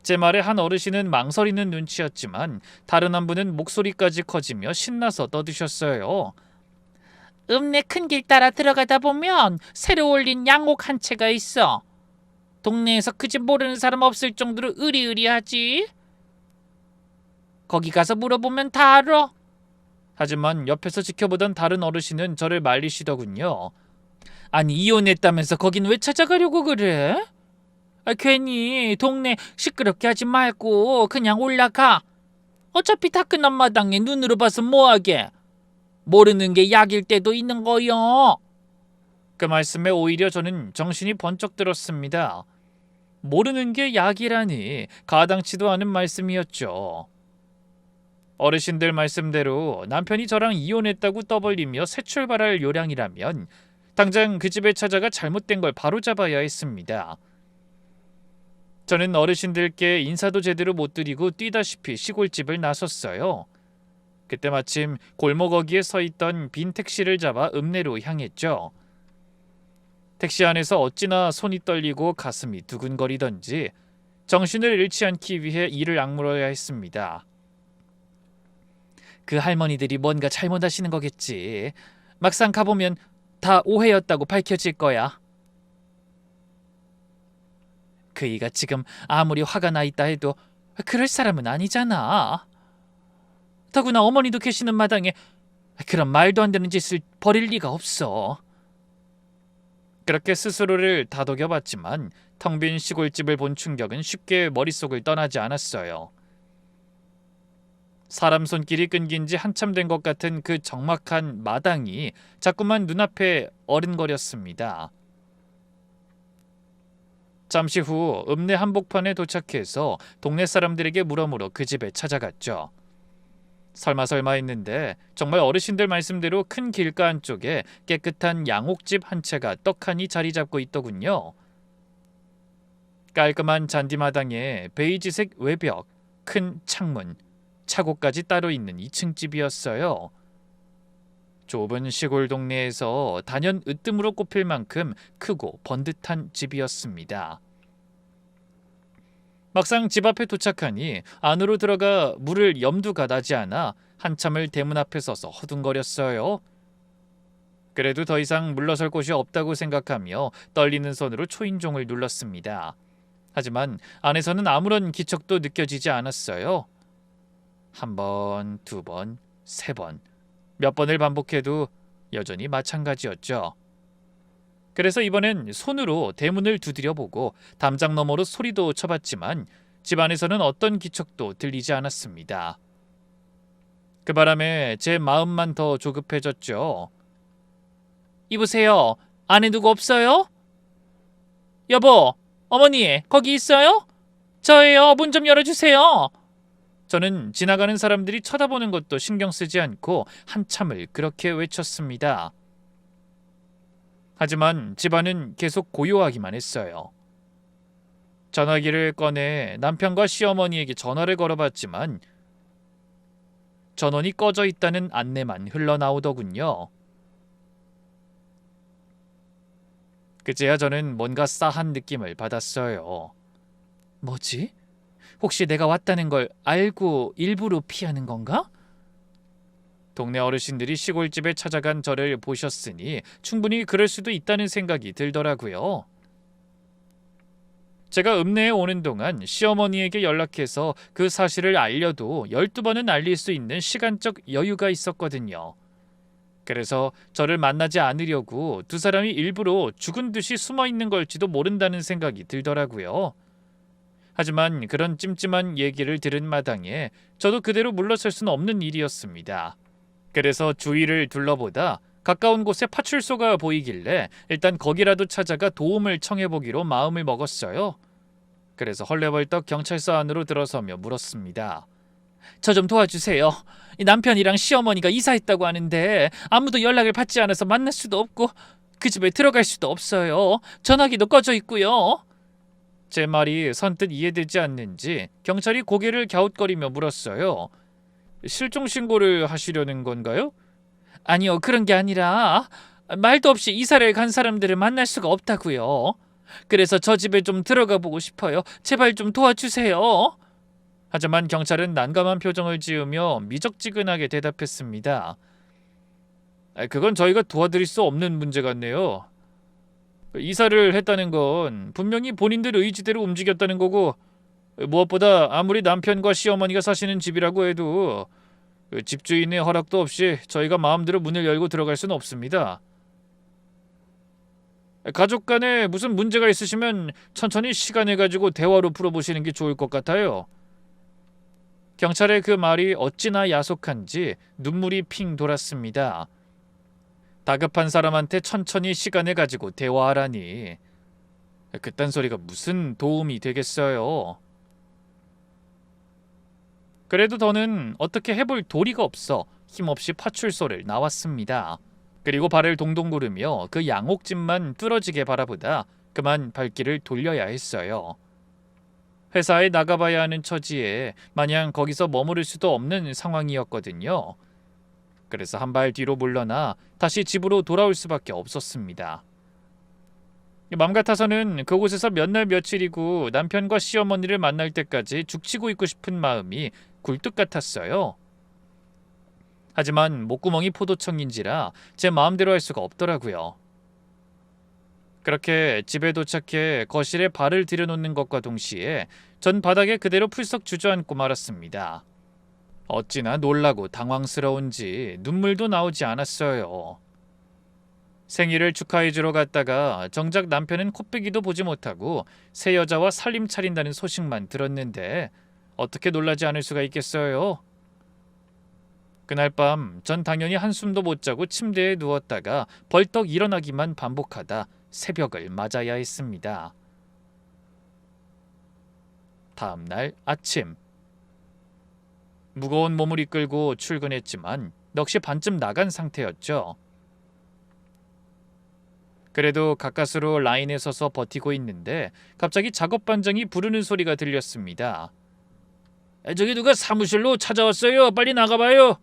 제 말에 한 어르신은 망설이는 눈치였지만 다른 한 분은 목소리까지 커지며 신나서 떠드셨어요. 읍내 큰 길 따라 들어가다 보면 새로 올린 양옥 한 채가 있어. 동네에서 그 집 모르는 사람 없을 정도로 으리으리하지. 거기 가서 물어보면 다 알아. 하지만 옆에서 지켜보던 다른 어르신은 저를 말리시더군요. 아니, 이혼했다면서 거긴 왜 찾아가려고 그래? 괜히 동네 시끄럽게 하지 말고 그냥 올라가. 어차피 다 끝난 마당에 눈으로 봐서 뭐하게. 모르는 게 약일 때도 있는 거요. 그 말씀에 오히려 저는 정신이 번쩍 들었습니다. 모르는 게 약이라니 가당치도 않은 말씀이었죠. 어르신들 말씀대로 남편이 저랑 이혼했다고 떠벌리며 새 출발할 요량이라면 당장 그 집에 찾아가 잘못된 걸 바로잡아야 했습니다. 저는 어르신들께 인사도 제대로 못 드리고 뛰다시피 시골집을 나섰어요. 그때 마침 골목어귀에 서 있던 빈 택시를 잡아 읍내로 향했죠. 택시 안에서 어찌나 손이 떨리고 가슴이 두근거리던지 정신을 잃지 않기 위해 이를 악물어야 했습니다. 그 할머니들이 뭔가 잘못하시는 거겠지. 막상 가보면 다 오해였다고 밝혀질 거야. 그이가 지금 아무리 화가 나 있다 해도 그럴 사람은 아니잖아. 더구나 어머니도 계시는 마당에 그런 말도 안 되는 짓을 벌일 리가 없어. 그렇게 스스로를 다독여봤지만 텅 빈 시골집을 본 충격은 쉽게 머릿속을 떠나지 않았어요. 사람 손길이 끊긴 지 한참 된 것 같은 그 적막한 마당이 자꾸만 눈앞에 어른거렸습니다. 잠시 후 읍내 한복판에 도착해서 동네 사람들에게 물어물어 그 집에 찾아갔죠. 설마 했는데 정말 어르신들 말씀대로 큰 길가 안쪽에 깨끗한 양옥집 한 채가 떡하니 자리 잡고 있더군요. 깔끔한 잔디마당에 베이지색 외벽, 큰 창문, 차고까지 따로 있는 2층 집이었어요. 좁은 시골 동네에서 단연 으뜸으로 꼽힐 만큼 크고 번듯한 집이었습니다. 막상 집 앞에 도착하니 안으로 들어가 물을 염두가 나지 않아 한참을 대문 앞에 서서 허둥거렸어요. 그래도 더 이상 물러설 곳이 없다고 생각하며 떨리는 손으로 초인종을 눌렀습니다. 하지만 안에서는 아무런 기척도 느껴지지 않았어요. 한 번, 두 번, 세 번, 몇 번을 반복해도 여전히 마찬가지였죠. 그래서 이번엔 손으로 대문을 두드려보고 담장 너머로 소리도 쳐봤지만 집 안에서는 어떤 기척도 들리지 않았습니다. 그 바람에 제 마음만 더 조급해졌죠. 이보세요. 안에 누구 없어요? 여보, 어머니, 거기 있어요? 저예요. 문 좀 열어주세요. 저는 지나가는 사람들이 쳐다보는 것도 신경 쓰지 않고 한참을 그렇게 외쳤습니다. 하지만 집안은 계속 고요하기만 했어요. 전화기를 꺼내 남편과 시어머니에게 전화를 걸어봤지만 전원이 꺼져 있다는 안내만 흘러나오더군요. 그제야 저는 뭔가 싸한 느낌을 받았어요. 뭐지? 혹시 내가 왔다는 걸 알고 일부러 피하는 건가? 동네 어르신들이 시골집에 찾아간 저를 보셨으니 충분히 그럴 수도 있다는 생각이 들더라고요. 제가 읍내에 오는 동안 시어머니에게 연락해서 그 사실을 알려도 12번은 알릴 수 있는 시간적 여유가 있었거든요. 그래서 저를 만나지 않으려고 두 사람이 일부러 죽은 듯이 숨어 있는 걸지도 모른다는 생각이 들더라고요. 하지만 그런 찜찜한 얘기를 들은 마당에 저도 그대로 물러설 수는 없는 일이었습니다. 그래서 주위를 둘러보다 가까운 곳에 파출소가 보이길래 일단 거기라도 찾아가 도움을 청해보기로 마음을 먹었어요. 그래서 헐레벌떡 경찰서 안으로 들어서며 물었습니다. 저 좀 도와주세요. 남편이랑 시어머니가 이사했다고 하는데 아무도 연락을 받지 않아서 만날 수도 없고 그 집에 들어갈 수도 없어요. 전화기도 꺼져 있고요. 제 말이 선뜻 이해되지 않는지 경찰이 고개를 갸웃거리며 물었어요. 실종 신고를 하시려는 건가요? 아니요, 그런 게 아니라 말도 없이 이사를 간 사람들을 만날 수가 없다고요. 그래서 저 집에 좀 들어가 보고 싶어요. 제발 좀 도와주세요. 하지만 경찰은 난감한 표정을 지으며 미적지근하게 대답했습니다. 그건 저희가 도와드릴 수 없는 문제 같네요. 이사를 했다는 건 분명히 본인들 의지대로 움직였다는 거고 무엇보다 아무리 남편과 시어머니가 사시는 집이라고 해도 집주인의 허락도 없이 저희가 마음대로 문을 열고 들어갈 수는 없습니다. 가족 간에 무슨 문제가 있으시면 천천히 시간을 가지고 대화로 풀어보시는 게 좋을 것 같아요. 경찰의 그 말이 어찌나 야속한지 눈물이 핑 돌았습니다. 다급한 사람한테 천천히 시간을 가지고 대화하라니 그딴 소리가 무슨 도움이 되겠어요. 그래도 저는 어떻게 해볼 도리가 없어 힘없이 파출소를 나왔습니다. 그리고 발을 동동 구르며 그 양옥집만 뚫어지게 바라보다 그만 발길을 돌려야 했어요. 회사에 나가봐야 하는 처지에 마냥 거기서 머무를 수도 없는 상황이었거든요. 그래서 한 발 뒤로 물러나 다시 집으로 돌아올 수밖에 없었습니다. 맘 같아서는 그곳에서 몇 날 며칠이고 남편과 시어머니를 만날 때까지 죽치고 있고 싶은 마음이 굴뚝 같았어요. 하지만 목구멍이 포도청인지라 제 마음대로 할 수가 없더라고요. 그렇게 집에 도착해 거실에 발을 들여놓는 것과 동시에 전 바닥에 그대로 풀썩 주저앉고 말았습니다. 어찌나 놀라고 당황스러운지 눈물도 나오지 않았어요. 생일을 축하해주러 갔다가 정작 남편은 코빼기도 보지 못하고 새 여자와 살림 차린다는 소식만 들었는데 어떻게 놀라지 않을 수가 있겠어요? 그날 밤 전 당연히 한숨도 못 자고 침대에 누웠다가 벌떡 일어나기만 반복하다 새벽을 맞아야 했습니다. 다음 날 아침, 무거운 몸을 이끌고 출근했지만 넋이 반쯤 나간 상태였죠. 그래도 가까스로 라인에 서서 버티고 있는데 갑자기 작업 반장이 부르는 소리가 들렸습니다. 저기 누가 사무실로 찾아왔어요. 빨리 나가봐요.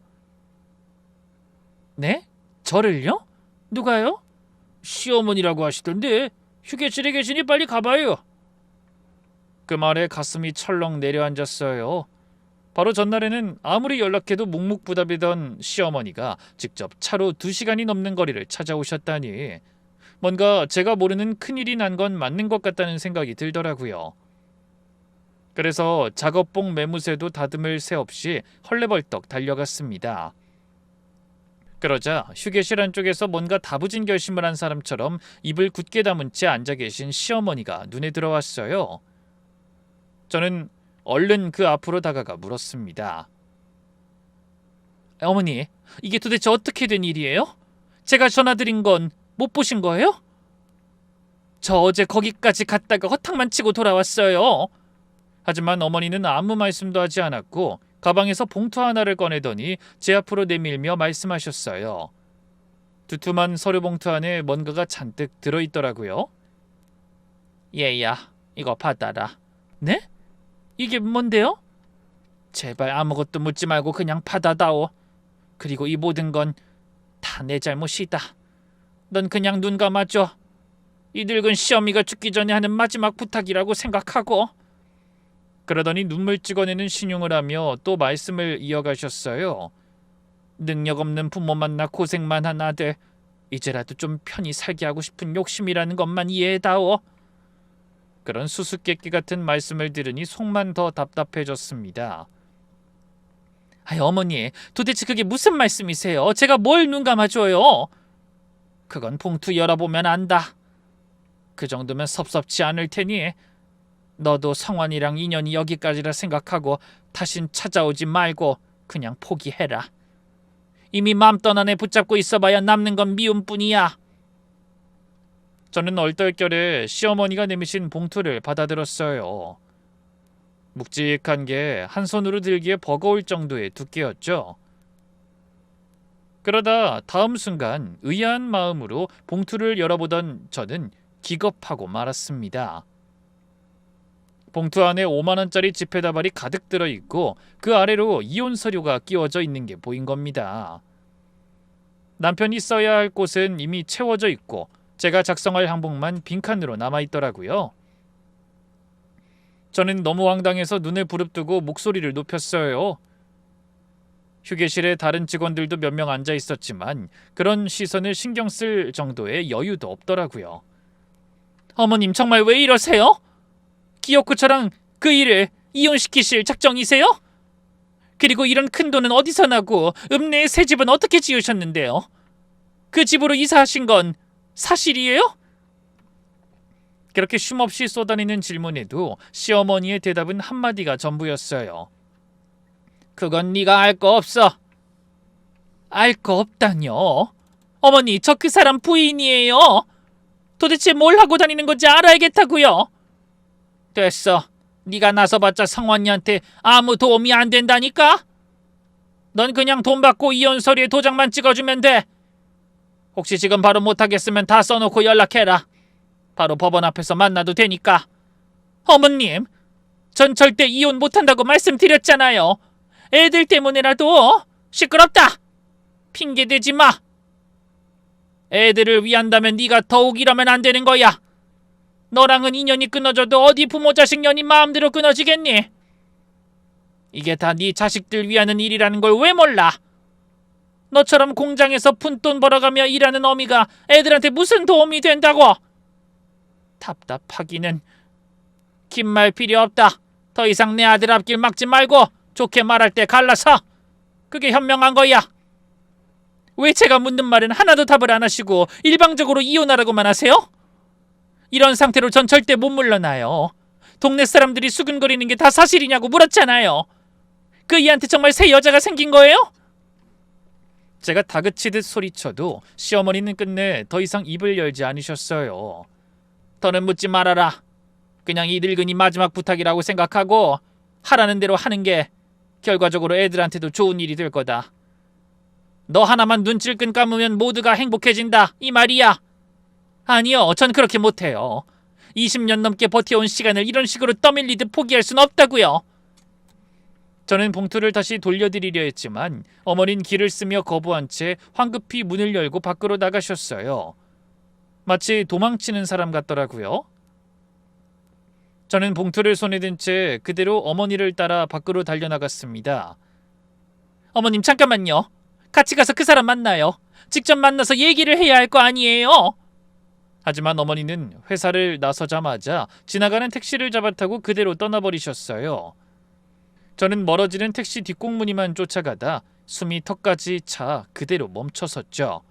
네? 저를요? 누가요? 시어머니라고 하시던데 휴게실에 계시니 빨리 가봐요. 그 말에 가슴이 철렁 내려앉았어요. 바로 전날에는 아무리 연락해도 묵묵부답이던 시어머니가 직접 차로 2시간이 넘는 거리를 찾아오셨다니 뭔가 제가 모르는 큰일이 난 건 맞는 것 같다는 생각이 들더라고요. 그래서 작업복 매무새도 다듬을 새 없이 헐레벌떡 달려갔습니다. 그러자 휴게실 안쪽에서 뭔가 다부진 결심을 한 사람처럼 입을 굳게 다문 채 앉아 계신 시어머니가 눈에 들어왔어요. 저는 얼른 그 앞으로 다가가 물었습니다. 어머니, 이게 도대체 어떻게 된 일이에요? 제가 전화드린 건 못 보신 거예요? 저 어제 거기까지 갔다가 허탕만 치고 돌아왔어요. 하지만 어머니는 아무 말씀도 하지 않았고 가방에서 봉투 하나를 꺼내더니 제 앞으로 내밀며 말씀하셨어요. 두툼한 서류 봉투 안에 뭔가가 잔뜩 들어있더라고요. 얘야, 이거 받아라. 네? 이게 뭔데요? 제발 아무것도 묻지 말고 그냥 받아다오. 그리고 이 모든 건 다 내 잘못이다. 넌 그냥 눈 감아줘. 이 늙은 시어미가 죽기 전에 하는 마지막 부탁이라고 생각하고. 그러더니 눈물 찍어내는 신용을 하며 또 말씀을 이어가셨어요. 능력 없는 부모 만나 고생만 한 아들, 이제라도 좀 편히 살게 하고 싶은 욕심이라는 것만 이해해다오. 그런 수수께끼 같은 말씀을 들으니 속만 더 답답해졌습니다. 아이 어머니, 도대체 그게 무슨 말씀이세요? 제가 뭘 눈 감아줘요? 그건 봉투 열어보면 안다. 그 정도면 섭섭지 않을 테니 너도 성환이랑 인연이 여기까지라 생각하고 다신 찾아오지 말고 그냥 포기해라. 이미 맘 떠난 애 붙잡고 있어봐야 남는 건 미움뿐이야. 저는 얼떨결에 시어머니가 내미신 봉투를 받아들었어요. 묵직한 게 한 손으로 들기에 버거울 정도의 두께였죠. 그러다 다음 순간 의아한 마음으로 봉투를 열어보던 저는 기겁하고 말았습니다. 봉투 안에 5만 원짜리 지폐다발이 가득 들어있고 그 아래로 이혼 서류가 끼워져 있는 게 보인 겁니다. 남편이 써야 할 곳은 이미 채워져 있고 제가 작성할 항목만 빈칸으로 남아있더라고요. 저는 너무 황당해서 눈을 부릅뜨고 목소리를 높였어요. 휴게실에 다른 직원들도 몇 명 앉아 있었지만 그런 시선을 신경 쓸 정도의 여유도 없더라고요. 어머님 정말 왜 이러세요? 기어코 저랑 그 일을 이혼시키실 작정이세요? 그리고 이런 큰 돈은 어디서 나고 읍내의 새 집은 어떻게 지으셨는데요? 그 집으로 이사하신 건 사실이에요? 그렇게 쉼없이 쏟아내는 질문에도 시어머니의 대답은 한마디가 전부였어요. 그건 네가 알 거 없어. 알 거 없다뇨? 어머니, 저 그 사람 부인이에요. 도대체 뭘 하고 다니는 건지 알아야겠다고요. 됐어. 네가 나서봤자 성환이한테 아무 도움이 안 된다니까? 넌 그냥 돈 받고 이혼 서류에 도장만 찍어주면 돼. 혹시 지금 바로 못하겠으면 다 써놓고 연락해라. 바로 법원 앞에서 만나도 되니까. 어머님, 전 절대 이혼 못한다고 말씀드렸잖아요. 애들 때문에라도. 시끄럽다. 핑계 대지 마. 애들을 위한다면 네가 더욱 이러면 안 되는 거야. 너랑은 인연이 끊어져도 어디 부모 자식 년이 마음대로 끊어지겠니? 이게 다 네 자식들 위하는 일이라는 걸 왜 몰라? 너처럼 공장에서 푼돈 벌어가며 일하는 어미가 애들한테 무슨 도움이 된다고? 답답하기는. 긴 말 필요 없다. 더 이상 내 아들 앞길 막지 말고 좋게 말할 때 갈라서. 그게 현명한 거야. 왜 제가 묻는 말은 하나도 답을 안 하시고 일방적으로 이혼하라고만 하세요? 이런 상태로 전 절대 못 물러나요. 동네 사람들이 수근거리는 게 다 사실이냐고 물었잖아요. 그 이한테 정말 새 여자가 생긴 거예요? 제가 다그치듯 소리쳐도 시어머니는 끝내 더 이상 입을 열지 않으셨어요. 더는 묻지 말아라. 그냥 이 늙은이 마지막 부탁이라고 생각하고 하라는 대로 하는 게 결과적으로 애들한테도 좋은 일이 될 거다. 너 하나만 눈질끈 감으면 모두가 행복해진다 이 말이야. 아니요, 전 그렇게 못해요. 20년 넘게 버텨온 시간을 이런 식으로 떠밀리듯 포기할 순 없다고요. 저는 봉투를 다시 돌려드리려 했지만 어머니는 길을 쓰며 거부한 채 황급히 문을 열고 밖으로 나가셨어요. 마치 도망치는 사람 같더라고요. 저는 봉투를 손에 든 채 그대로 어머니를 따라 밖으로 달려나갔습니다. 어머님 잠깐만요. 같이 가서 그 사람 만나요. 직접 만나서 얘기를 해야 할 거 아니에요. 하지만 어머니는 회사를 나서자마자 지나가는 택시를 잡아타고 그대로 떠나버리셨어요. 저는 멀어지는 택시 뒷공무니만 쫓아가다 숨이 턱까지 차 그대로 멈춰섰죠.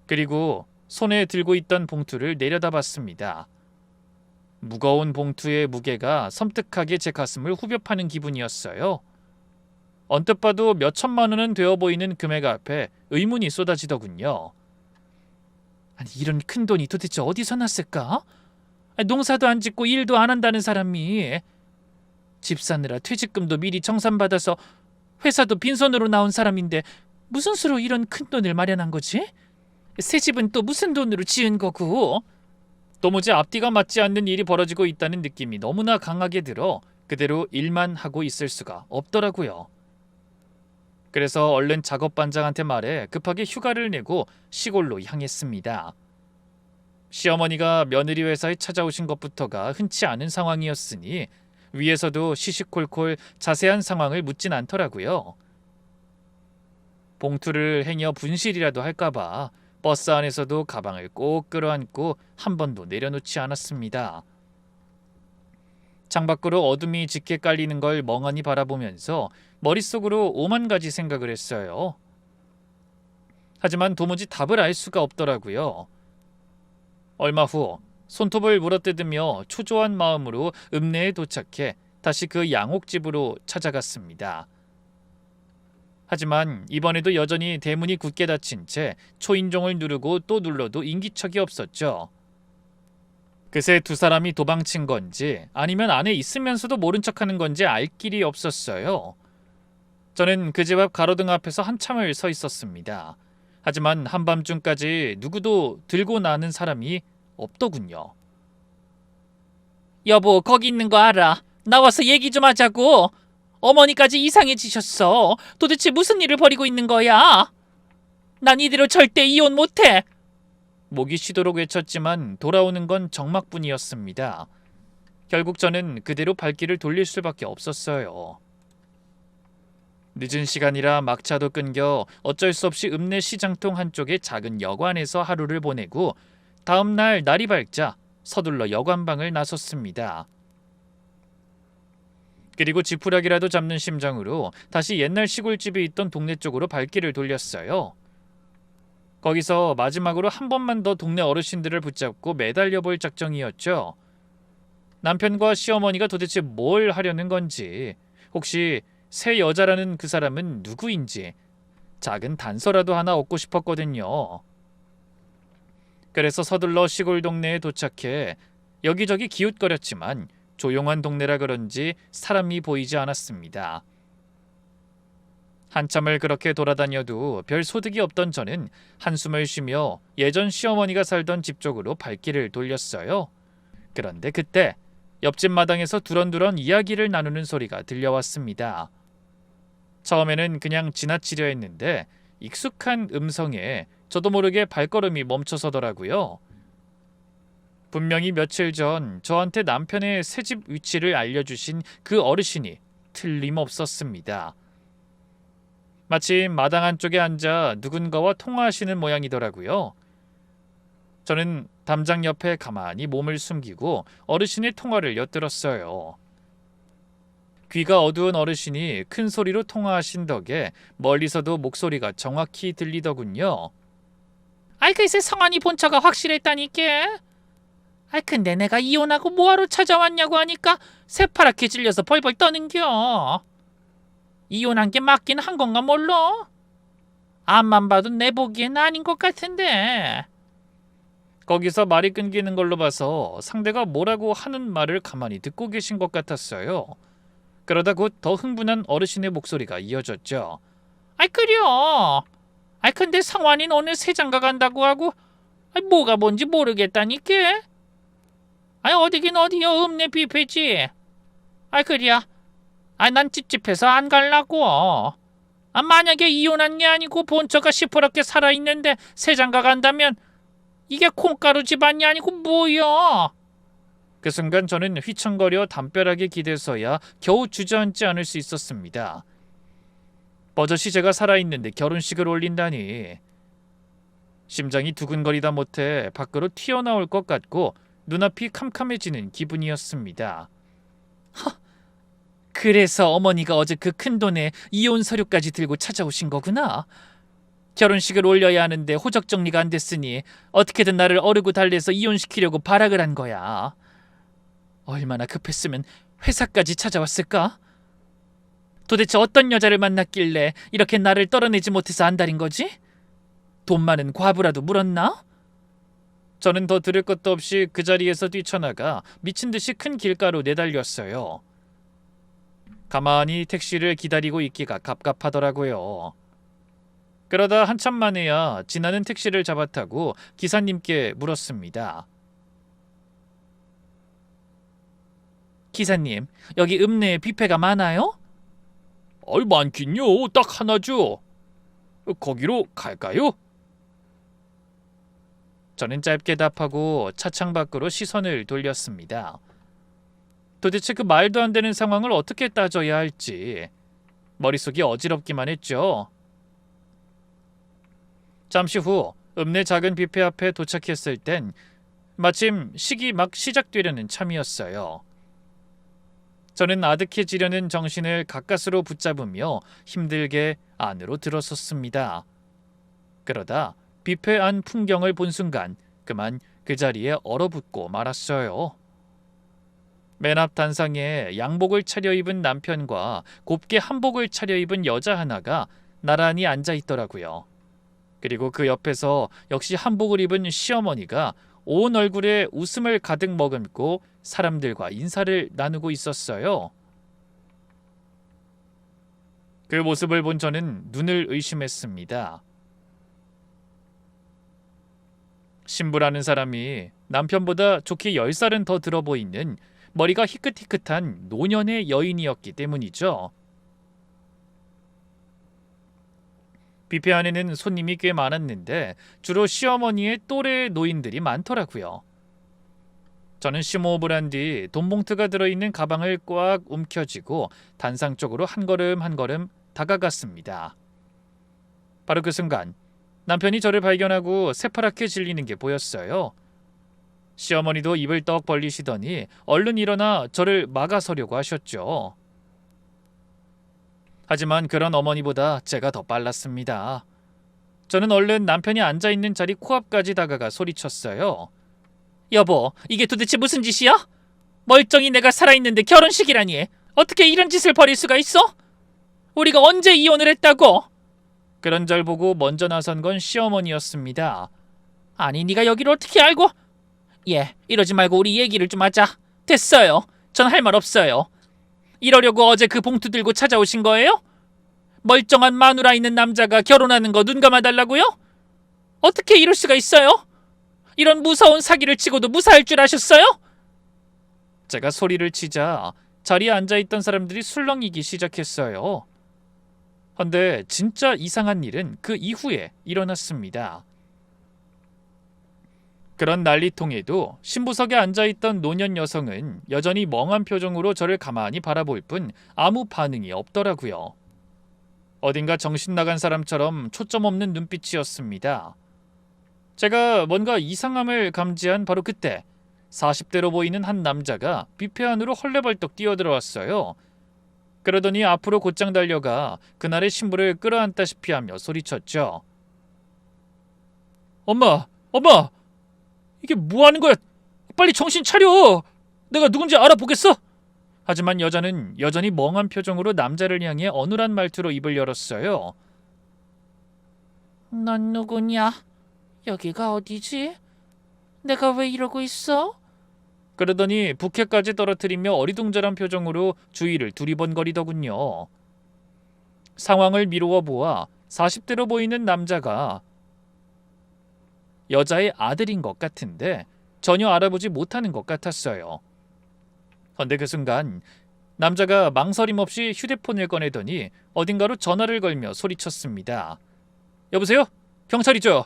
그리고 손에 들고 있던 봉투를 내려다봤습니다. 무거운 봉투의 무게가 섬뜩하게 제 가슴을 후벼 파는 기분이었어요. 언뜻 봐도 몇 천만 원은 되어 보이는 금액 앞에 의문이 쏟아지더군요. 아니, 이런 큰 돈이 도대체 어디서 났을까? 농사도 안 짓고 일도 안 한다는 사람이 집 사느라 퇴직금도 미리 정산받아서 회사도 빈손으로 나온 사람인데 무슨 수로 이런 큰 돈을 마련한 거지? 새 집은 또 무슨 돈으로 지은 거고? 도무지 앞뒤가 맞지 않는 일이 벌어지고 있다는 느낌이 너무나 강하게 들어 그대로 일만 하고 있을 수가 없더라고요. 그래서 얼른 작업반장한테 말해 급하게 휴가를 내고 시골로 향했습니다. 시어머니가 며느리 회사에 찾아오신 것부터가 흔치 않은 상황이었으니 위에서도 시시콜콜 자세한 상황을 묻진 않더라고요. 봉투를 행여 분실이라도 할까봐 버스 안에서도 가방을 꼭 끌어안고 한 번도 내려놓지 않았습니다. 창밖으로 어둠이 짙게 깔리는 걸 멍하니 바라보면서 머릿속으로 오만 가지 생각을 했어요. 하지만 도무지 답을 알 수가 없더라고요. 얼마 후 손톱을 물어뜯으며 초조한 마음으로 읍내에 도착해 다시 그 양옥집으로 찾아갔습니다. 하지만 이번에도 여전히 대문이 굳게 닫힌 채 초인종을 누르고 또 눌러도 인기척이 없었죠. 그새 두 사람이 도망친 건지 아니면 안에 있으면서도 모른 척하는 건지 알 길이 없었어요. 저는 그 집 앞 가로등 앞에서 한참을 서 있었습니다. 하지만 한밤중까지 누구도 들고 나는 사람이 없더군요. 여보, 거기 있는 거 알아. 나와서 얘기 좀 하자고. 어머니까지 이상해지셨어. 도대체 무슨 일을 벌이고 있는 거야? 난 이대로 절대 이혼 못해. 목이 쉬도록 외쳤지만 돌아오는 건 정막뿐이었습니다. 결국 저는 그대로 발길을 돌릴 수밖에 없었어요. 늦은 시간이라 막차도 끊겨 어쩔 수 없이 읍내 시장통 한쪽의 작은 여관에서 하루를 보내고 다음 날 날이 밝자 서둘러 여관방을 나섰습니다. 그리고 지푸라기라도 잡는 심정으로 다시 옛날 시골집이 있던 동네 쪽으로 발길을 돌렸어요. 거기서 마지막으로 한 번만 더 동네 어르신들을 붙잡고 매달려 볼 작정이었죠. 남편과 시어머니가 도대체 뭘 하려는 건지, 혹시 새 여자라는 그 사람은 누구인지 작은 단서라도 하나 얻고 싶었거든요. 그래서 서둘러 시골 동네에 도착해 여기저기 기웃거렸지만 조용한 동네라 그런지 사람이 보이지 않았습니다. 한참을 그렇게 돌아다녀도 별 소득이 없던 저는 한숨을 쉬며 예전 시어머니가 살던 집 쪽으로 발길을 돌렸어요. 그런데 그때 옆집 마당에서 두런두런 이야기를 나누는 소리가 들려왔습니다. 처음에는 그냥 지나치려 했는데 익숙한 음성에 저도 모르게 발걸음이 멈춰서더라고요. 분명히 며칠 전 저한테 남편의 새집 위치를 알려주신 그 어르신이 틀림없었습니다. 마침 마당 한쪽에 앉아 누군가와 통화하시는 모양이더라고요. 저는 담장 옆에 가만히 몸을 숨기고 어르신의 통화를 엿들었어요. 귀가 어두운 어르신이 큰 소리로 통화하신 덕에 멀리서도 목소리가 정확히 들리더군요. 아이 글쎄 성환이 본처가 확실했다니까. 아이 근데 내가 이혼하고 뭐하러 찾아왔냐고 하니까 새파랗게 질려서 벌벌 떠는겨. 이혼한 게 맞긴 한 건가 몰라. 앞만 봐도 내 보기엔 아닌 것 같은데. 거기서 말이 끊기는 걸로 봐서 상대가 뭐라고 하는 말을 가만히 듣고 계신 것 같았어요. 그러다 곧 더 흥분한 어르신의 목소리가 이어졌죠. 아이 그려. 아이 근데 성환이는 오늘 새장가 간다고 하고 아이 뭐가 뭔지 모르겠다니까. 아이 어디긴 어디여 읍내 뷔페지. 아이 그래야. 아이 난 찝찝해서 안 갈라고. 아 만약에 이혼한 게 아니고 본처가 시퍼렇게 살아있는데 새장가 간다면 이게 콩가루 집안이 아니고 뭐여. 그 순간 저는 휘청거려 담벼락에 기대서야 겨우 주저앉지 않을 수 있었습니다. 버젓이 제가 살아있는데 결혼식을 올린다니. 심장이 두근거리다 못해 밖으로 튀어나올 것 같고 눈앞이 캄캄해지는 기분이었습니다. 그래서 어머니가 어제 그 큰돈에 이혼 서류까지 들고 찾아오신 거구나. 결혼식을 올려야 하는데 호적 정리가 안 됐으니 어떻게든 나를 어르고 달래서 이혼시키려고 발악을 한 거야. 얼마나 급했으면 회사까지 찾아왔을까? 도대체 어떤 여자를 만났길래 이렇게 나를 떨어내지 못해서 안달인 거지? 돈 많은 과부라도 물었나? 저는 더 들을 것도 없이 그 자리에서 뛰쳐나가 미친 듯이 큰 길가로 내달렸어요. 가만히 택시를 기다리고 있기가 갑갑하더라고요. 그러다 한참 만에야 지나는 택시를 잡아타고 기사님께 물었습니다. 기사님, 여기 읍내에 뷔페가 많아요? 많긴요. 딱 하나죠. 거기로 갈까요? 저는 짧게 답하고 차창 밖으로 시선을 돌렸습니다. 도대체 그 말도 안 되는 상황을 어떻게 따져야 할지 머릿속이 어지럽기만 했죠. 잠시 후 읍내 작은 뷔페 앞에 도착했을 땐 마침 식이 막 시작되려는 참이었어요. 저는 아득해지려는 정신을 가까스로 붙잡으며 힘들게 안으로 들어섰습니다. 그러다 뷔페 안 풍경을 본 순간 그만 그 자리에 얼어붙고 말았어요. 맨 앞 단상에 양복을 차려입은 남편과 곱게 한복을 차려입은 여자 하나가 나란히 앉아 있더라고요. 그리고 그 옆에서 역시 한복을 입은 시어머니가 온 얼굴에 웃음을 가득 머금고 사람들과 인사를 나누고 있었어요. 그 모습을 본 저는 눈을 의심했습니다. 신부라는 사람이 남편보다 좋게 10살은 더 들어 보이는 머리가 희끗희끗한 노년의 여인이었기 때문이죠. 뷔페 안에는 손님이 꽤 많았는데 주로 시어머니의 또래 노인들이 많더라고요. 저는 심호흡을 한 뒤 돈봉투가 들어있는 가방을 꽉 움켜쥐고 단상 쪽으로 한 걸음 한 걸음 다가갔습니다. 바로 그 순간 남편이 저를 발견하고 새파랗게 질리는 게 보였어요. 시어머니도 입을 떡 벌리시더니 얼른 일어나 저를 막아서려고 하셨죠. 하지만 그런 어머니보다 제가 더 빨랐습니다. 저는 얼른 남편이 앉아있는 자리 코앞까지 다가가 소리쳤어요. 여보, 이게 도대체 무슨 짓이야? 멀쩡히 내가 살아있는데 결혼식이라니. 어떻게 이런 짓을 벌일 수가 있어? 우리가 언제 이혼을 했다고? 그런 절 보고 먼저 나선 건 시어머니였습니다. 아니 네가 여기를 어떻게 알고? 이러지 말고 우리 얘기를 좀 하자. 됐어요. 전 할 말 없어요. 이러려고 어제 그 봉투 들고 찾아오신 거예요? 멀쩡한 마누라 있는 남자가 결혼하는 거 눈 감아달라고요? 어떻게 이럴 수가 있어요? 이런 무서운 사기를 치고도 무사할 줄 아셨어요? 제가 소리를 치자 자리에 앉아있던 사람들이 술렁이기 시작했어요. 헌데 진짜 이상한 일은 그 이후에 일어났습니다. 그런 난리통에도 신부석에 앉아있던 노년 여성은 여전히 멍한 표정으로 저를 가만히 바라볼 뿐 아무 반응이 없더라고요. 어딘가 정신 나간 사람처럼 초점 없는 눈빛이었습니다. 제가 뭔가 이상함을 감지한 바로 그때 40대로 보이는 한 남자가 뷔페 안으로 헐레벌떡 뛰어들어왔어요. 그러더니 앞으로 곧장 달려가 그날의 신부를 끌어안다시피 하며 소리쳤죠. 엄마! 엄마! 이게 뭐 하는 거야? 빨리 정신 차려! 내가 누군지 알아보겠어? 하지만 여자는 여전히 멍한 표정으로 남자를 향해 어눌한 말투로 입을 열었어요. 넌 누구냐? 여기가 어디지? 내가 왜 이러고 있어? 그러더니 부케까지 떨어뜨리며 어리둥절한 표정으로 주위를 두리번거리더군요. 상황을 미루어 보아 40대로 보이는 남자가 여자의 아들인 것 같은데 전혀 알아보지 못하는 것 같았어요. 그런데 그 순간 남자가 망설임 없이 휴대폰을 꺼내더니 어딘가로 전화를 걸며 소리쳤습니다. 여보세요? 경찰이죠?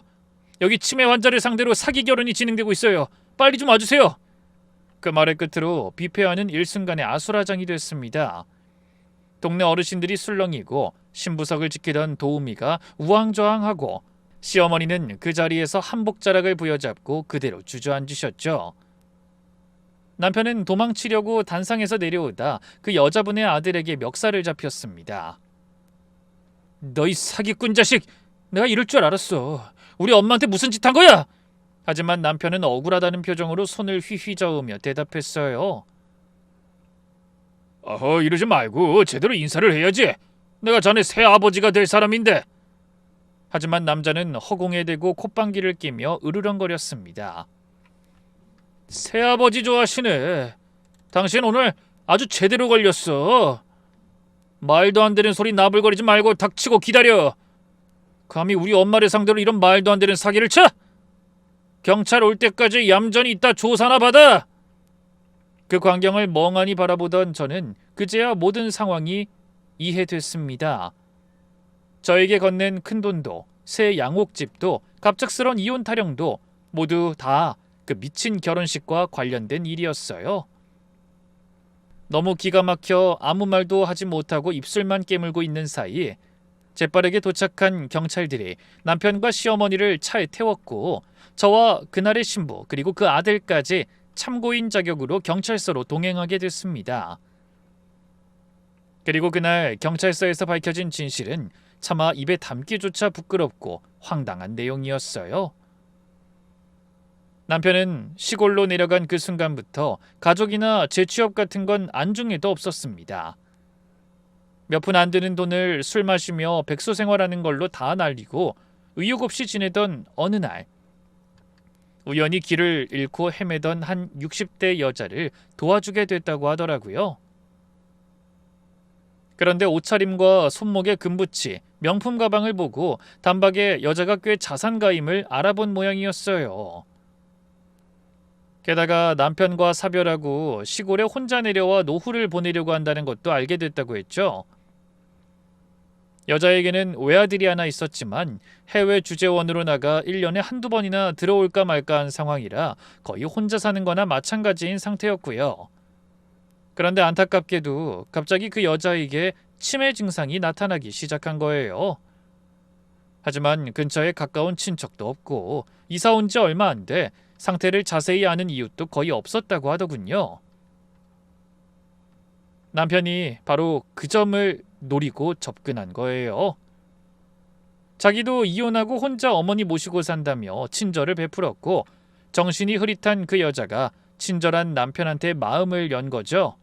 여기 치매 환자를 상대로 사기 결혼이 진행되고 있어요. 빨리 좀 와주세요. 그 말의 끝으로 뷔페 안은 일순간에 아수라장이 됐습니다. 동네 어르신들이 술렁이고 신부석을 지키던 도우미가 우왕좌왕하고 시어머니는 그 자리에서 한복자락을 부여잡고 그대로 주저앉으셨죠. 남편은 도망치려고 단상에서 내려오다 그 여자분의 아들에게 멱살을 잡혔습니다. 너희 사기꾼 자식! 내가 이럴 줄 알았어. 우리 엄마한테 무슨 짓 한 거야? 하지만 남편은 억울하다는 표정으로 손을 휘휘 저으며 대답했어요. 어허, 이러지 말고 제대로 인사를 해야지. 내가 자네 새아버지가 될 사람인데. 하지만 남자는 허공에 대고 콧방귀를 끼며 으르렁거렸습니다. 새아버지 좋아하시네. 당신 오늘 아주 제대로 걸렸어. 말도 안 되는 소리 나불거리지 말고 닥치고 기다려. 감히 우리 엄마를 상대로 이런 말도 안 되는 사기를 쳐? 경찰 올 때까지 얌전히 있다 조사나 받아. 그 광경을 멍하니 바라보던 저는 그제야 모든 상황이 이해됐습니다. 저에게 건넨 큰돈도 새 양옥집도 갑작스런 이혼 타령도 모두 다 그 미친 결혼식과 관련된 일이었어요. 너무 기가 막혀 아무 말도 하지 못하고 입술만 깨물고 있는 사이 재빠르게 도착한 경찰들이 남편과 시어머니를 차에 태웠고 저와 그날의 신부 그리고 그 아들까지 참고인 자격으로 경찰서로 동행하게 됐습니다. 그리고 그날 경찰서에서 밝혀진 진실은 차마 입에 담기조차 부끄럽고 황당한 내용이었어요. 남편은 시골로 내려간 그 순간부터 가족이나 재취업 같은 건 안중에도 없었습니다. 몇 푼 안 드는 돈을 술 마시며 백수 생활하는 걸로 다 날리고 의욕 없이 지내던 어느 날 우연히 길을 잃고 헤매던 한 60대 여자를 도와주게 됐다고 하더라고요. 그런데 옷차림과 손목에 금붙이, 명품 가방을 보고 단박에 여자가 꽤 자산가임을 알아본 모양이었어요. 게다가 남편과 사별하고 시골에 혼자 내려와 노후를 보내려고 한다는 것도 알게 됐다고 했죠. 여자에게는 외아들이 하나 있었지만 해외 주재원으로 나가 1년에 한두 번이나 들어올까 말까 한 상황이라 거의 혼자 사는 거나 마찬가지인 상태였고요. 그런데 안타깝게도 갑자기 그 여자에게 치매 증상이 나타나기 시작한 거예요. 하지만 근처에 가까운 친척도 없고 이사 온 지 얼마 안 돼 상태를 자세히 아는 이웃도 거의 없었다고 하더군요. 남편이 바로 그 점을 노리고 접근한 거예요. 자기도 이혼하고 혼자 어머니 모시고 산다며 친절을 베풀었고 정신이 흐릿한 그 여자가 친절한 남편한테 마음을 연 거죠.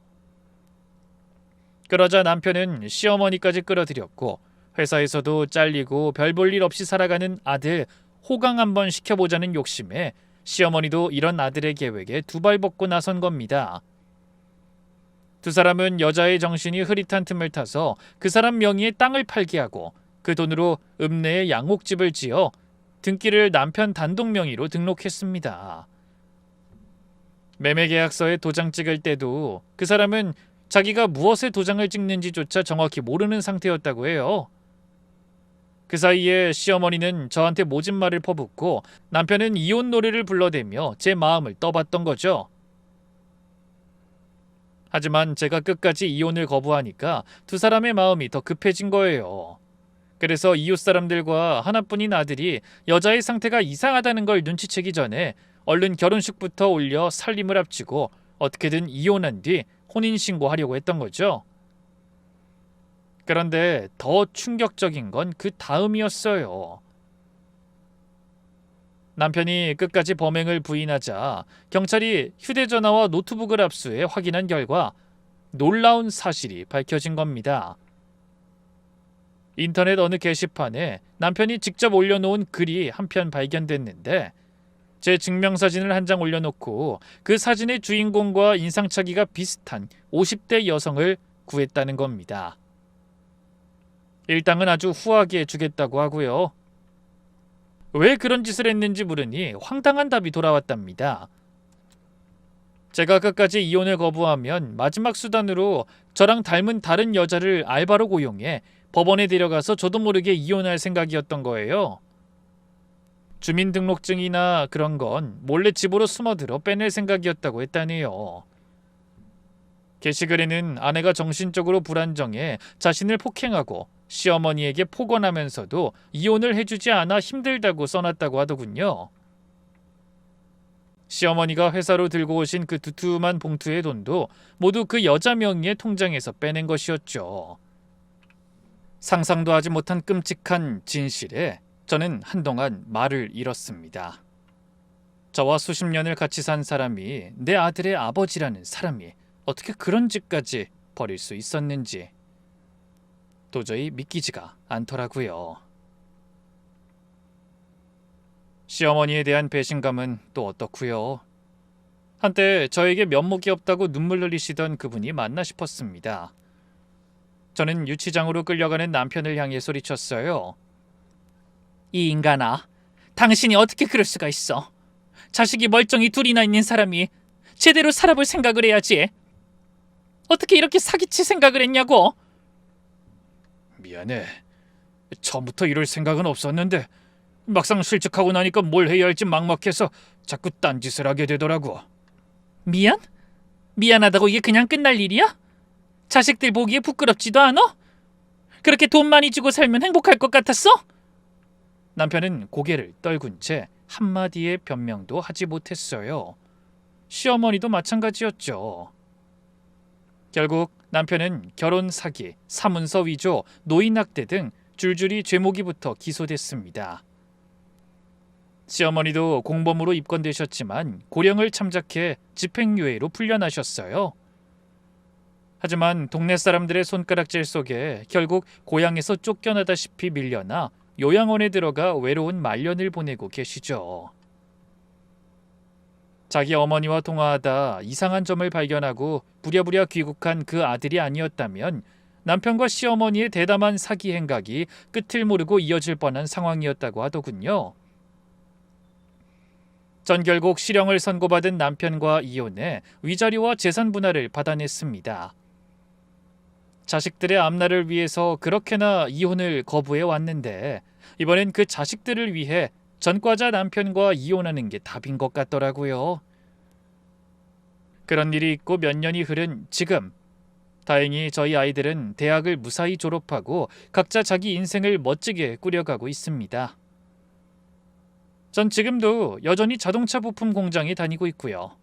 그러자 남편은 시어머니까지 끌어들였고 회사에서도 잘리고 별 볼 일 없이 살아가는 아들 호강 한번 시켜보자는 욕심에 시어머니도 이런 아들의 계획에 두 발 벗고 나선 겁니다. 두 사람은 여자의 정신이 흐릿한 틈을 타서 그 사람 명의의 땅을 팔게 하고 그 돈으로 읍내에 양옥집을 지어 등기를 남편 단독 명의로 등록했습니다. 매매 계약서에 도장 찍을 때도 그 사람은 자기가 무엇에 도장을 찍는지조차 정확히 모르는 상태였다고 해요. 그 사이에 시어머니는 저한테 모진 말을 퍼붓고 남편은 이혼 노래를 불러대며 제 마음을 떠봤던 거죠. 하지만 제가 끝까지 이혼을 거부하니까 두 사람의 마음이 더 급해진 거예요. 그래서 이웃 사람들과 하나뿐인 아들이 여자의 상태가 이상하다는 걸 눈치채기 전에 얼른 결혼식부터 올려 살림을 앞치고 어떻게든 이혼한 뒤 혼인신고하려고 했던 거죠. 그런데 더 충격적인 건 그 다음이었어요. 남편이 끝까지 범행을 부인하자 경찰이 휴대전화와 노트북을 압수해 확인한 결과 놀라운 사실이 밝혀진 겁니다. 인터넷 어느 게시판에 남편이 직접 올려놓은 글이 한편 발견됐는데 제 증명사진을 한 장 올려놓고 그 사진의 주인공과 인상착의가 비슷한 50대 여성을 구했다는 겁니다. 일당은 아주 후하게 주겠다고 하고요. 왜 그런 짓을 했는지 물으니 황당한 답이 돌아왔답니다. 제가 끝까지 이혼을 거부하면 마지막 수단으로 저랑 닮은 다른 여자를 알바로 고용해 법원에 데려가서 저도 모르게 이혼할 생각이었던 거예요. 주민등록증이나 그런 건 몰래 집으로 숨어들어 빼낼 생각이었다고 했다네요. 게시글에는 아내가 정신적으로 불안정해 자신을 폭행하고 시어머니에게 폭언하면서도 이혼을 해주지 않아 힘들다고 써놨다고 하더군요. 시어머니가 회사로 들고 오신 그 두툼한 봉투의 돈도 모두 그 여자 명의의 통장에서 빼낸 것이었죠. 상상도 하지 못한 끔찍한 진실에 저는 한동안 말을 잃었습니다. 저와 수십 년을 같이 산 사람이 내 아들의 아버지라는 사람이 어떻게 그런 짓까지 벌일 수 있었는지 도저히 믿기지가 않더라고요. 시어머니에 대한 배신감은 또 어떻고요? 한때 저에게 면목이 없다고 눈물 흘리시던 그분이 맞나 싶었습니다. 저는 유치장으로 끌려가는 남편을 향해 소리쳤어요. 이 인간아, 당신이 어떻게 그럴 수가 있어? 자식이 멀쩡히 둘이나 있는 사람이 제대로 살아볼 생각을 해야지. 어떻게 이렇게 사기칠 생각을 했냐고? 미안해. 처음부터 이럴 생각은 없었는데 막상 실직하고 나니까 뭘 해야 할지 막막해서 자꾸 딴짓을 하게 되더라고. 미안? 미안하다고 이게 그냥 끝날 일이야? 자식들 보기에 부끄럽지도 않아? 그렇게 돈 많이 주고 살면 행복할 것 같았어? 남편은 고개를 떨군 채 한마디의 변명도 하지 못했어요. 시어머니도 마찬가지였죠. 결국 남편은 결혼 사기, 사문서 위조, 노인 학대 등 줄줄이 죄목이 붙어 기소됐습니다. 시어머니도 공범으로 입건되셨지만 고령을 참작해 집행유예로 풀려나셨어요. 하지만 동네 사람들의 손가락질 속에 결국 고향에서 쫓겨나다시피 밀려나 요양원에 들어가 외로운 말년을 보내고 계시죠. 자기 어머니와 통화하다 이상한 점을 발견하고 부랴부랴 귀국한 그 아들이 아니었다면 남편과 시어머니의 대담한 사기 행각이 끝을 모르고 이어질 뻔한 상황이었다고 하더군요. 전 결국 실형을 선고받은 남편과 이혼해 위자료와 재산 분할을 받아냈습니다. 자식들의 앞날을 위해서 그렇게나 이혼을 거부해 왔는데 이번엔 그 자식들을 위해 전과자 남편과 이혼하는 게 답인 것 같더라고요. 그런 일이 있고 몇 년이 흐른 지금 다행히 저희 아이들은 대학을 무사히 졸업하고 각자 자기 인생을 멋지게 꾸려가고 있습니다. 전 지금도 여전히 자동차 부품 공장에 다니고 있고요.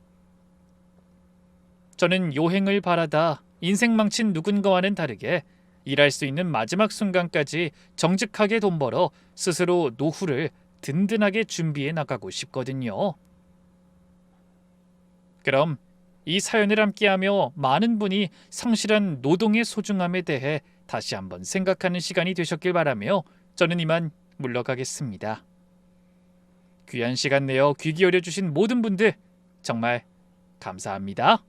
저는 요행을 바라다 인생 망친 누군가와는 다르게 일할 수 있는 마지막 순간까지 정직하게 돈 벌어 스스로 노후를 든든하게 준비해 나가고 싶거든요. 그럼 이 사연을 함께하며 많은 분이 성실한 노동의 소중함에 대해 다시 한번 생각하는 시간이 되셨길 바라며 저는 이만 물러가겠습니다. 귀한 시간 내어 귀 기울여 주신 모든 분들 정말 감사합니다.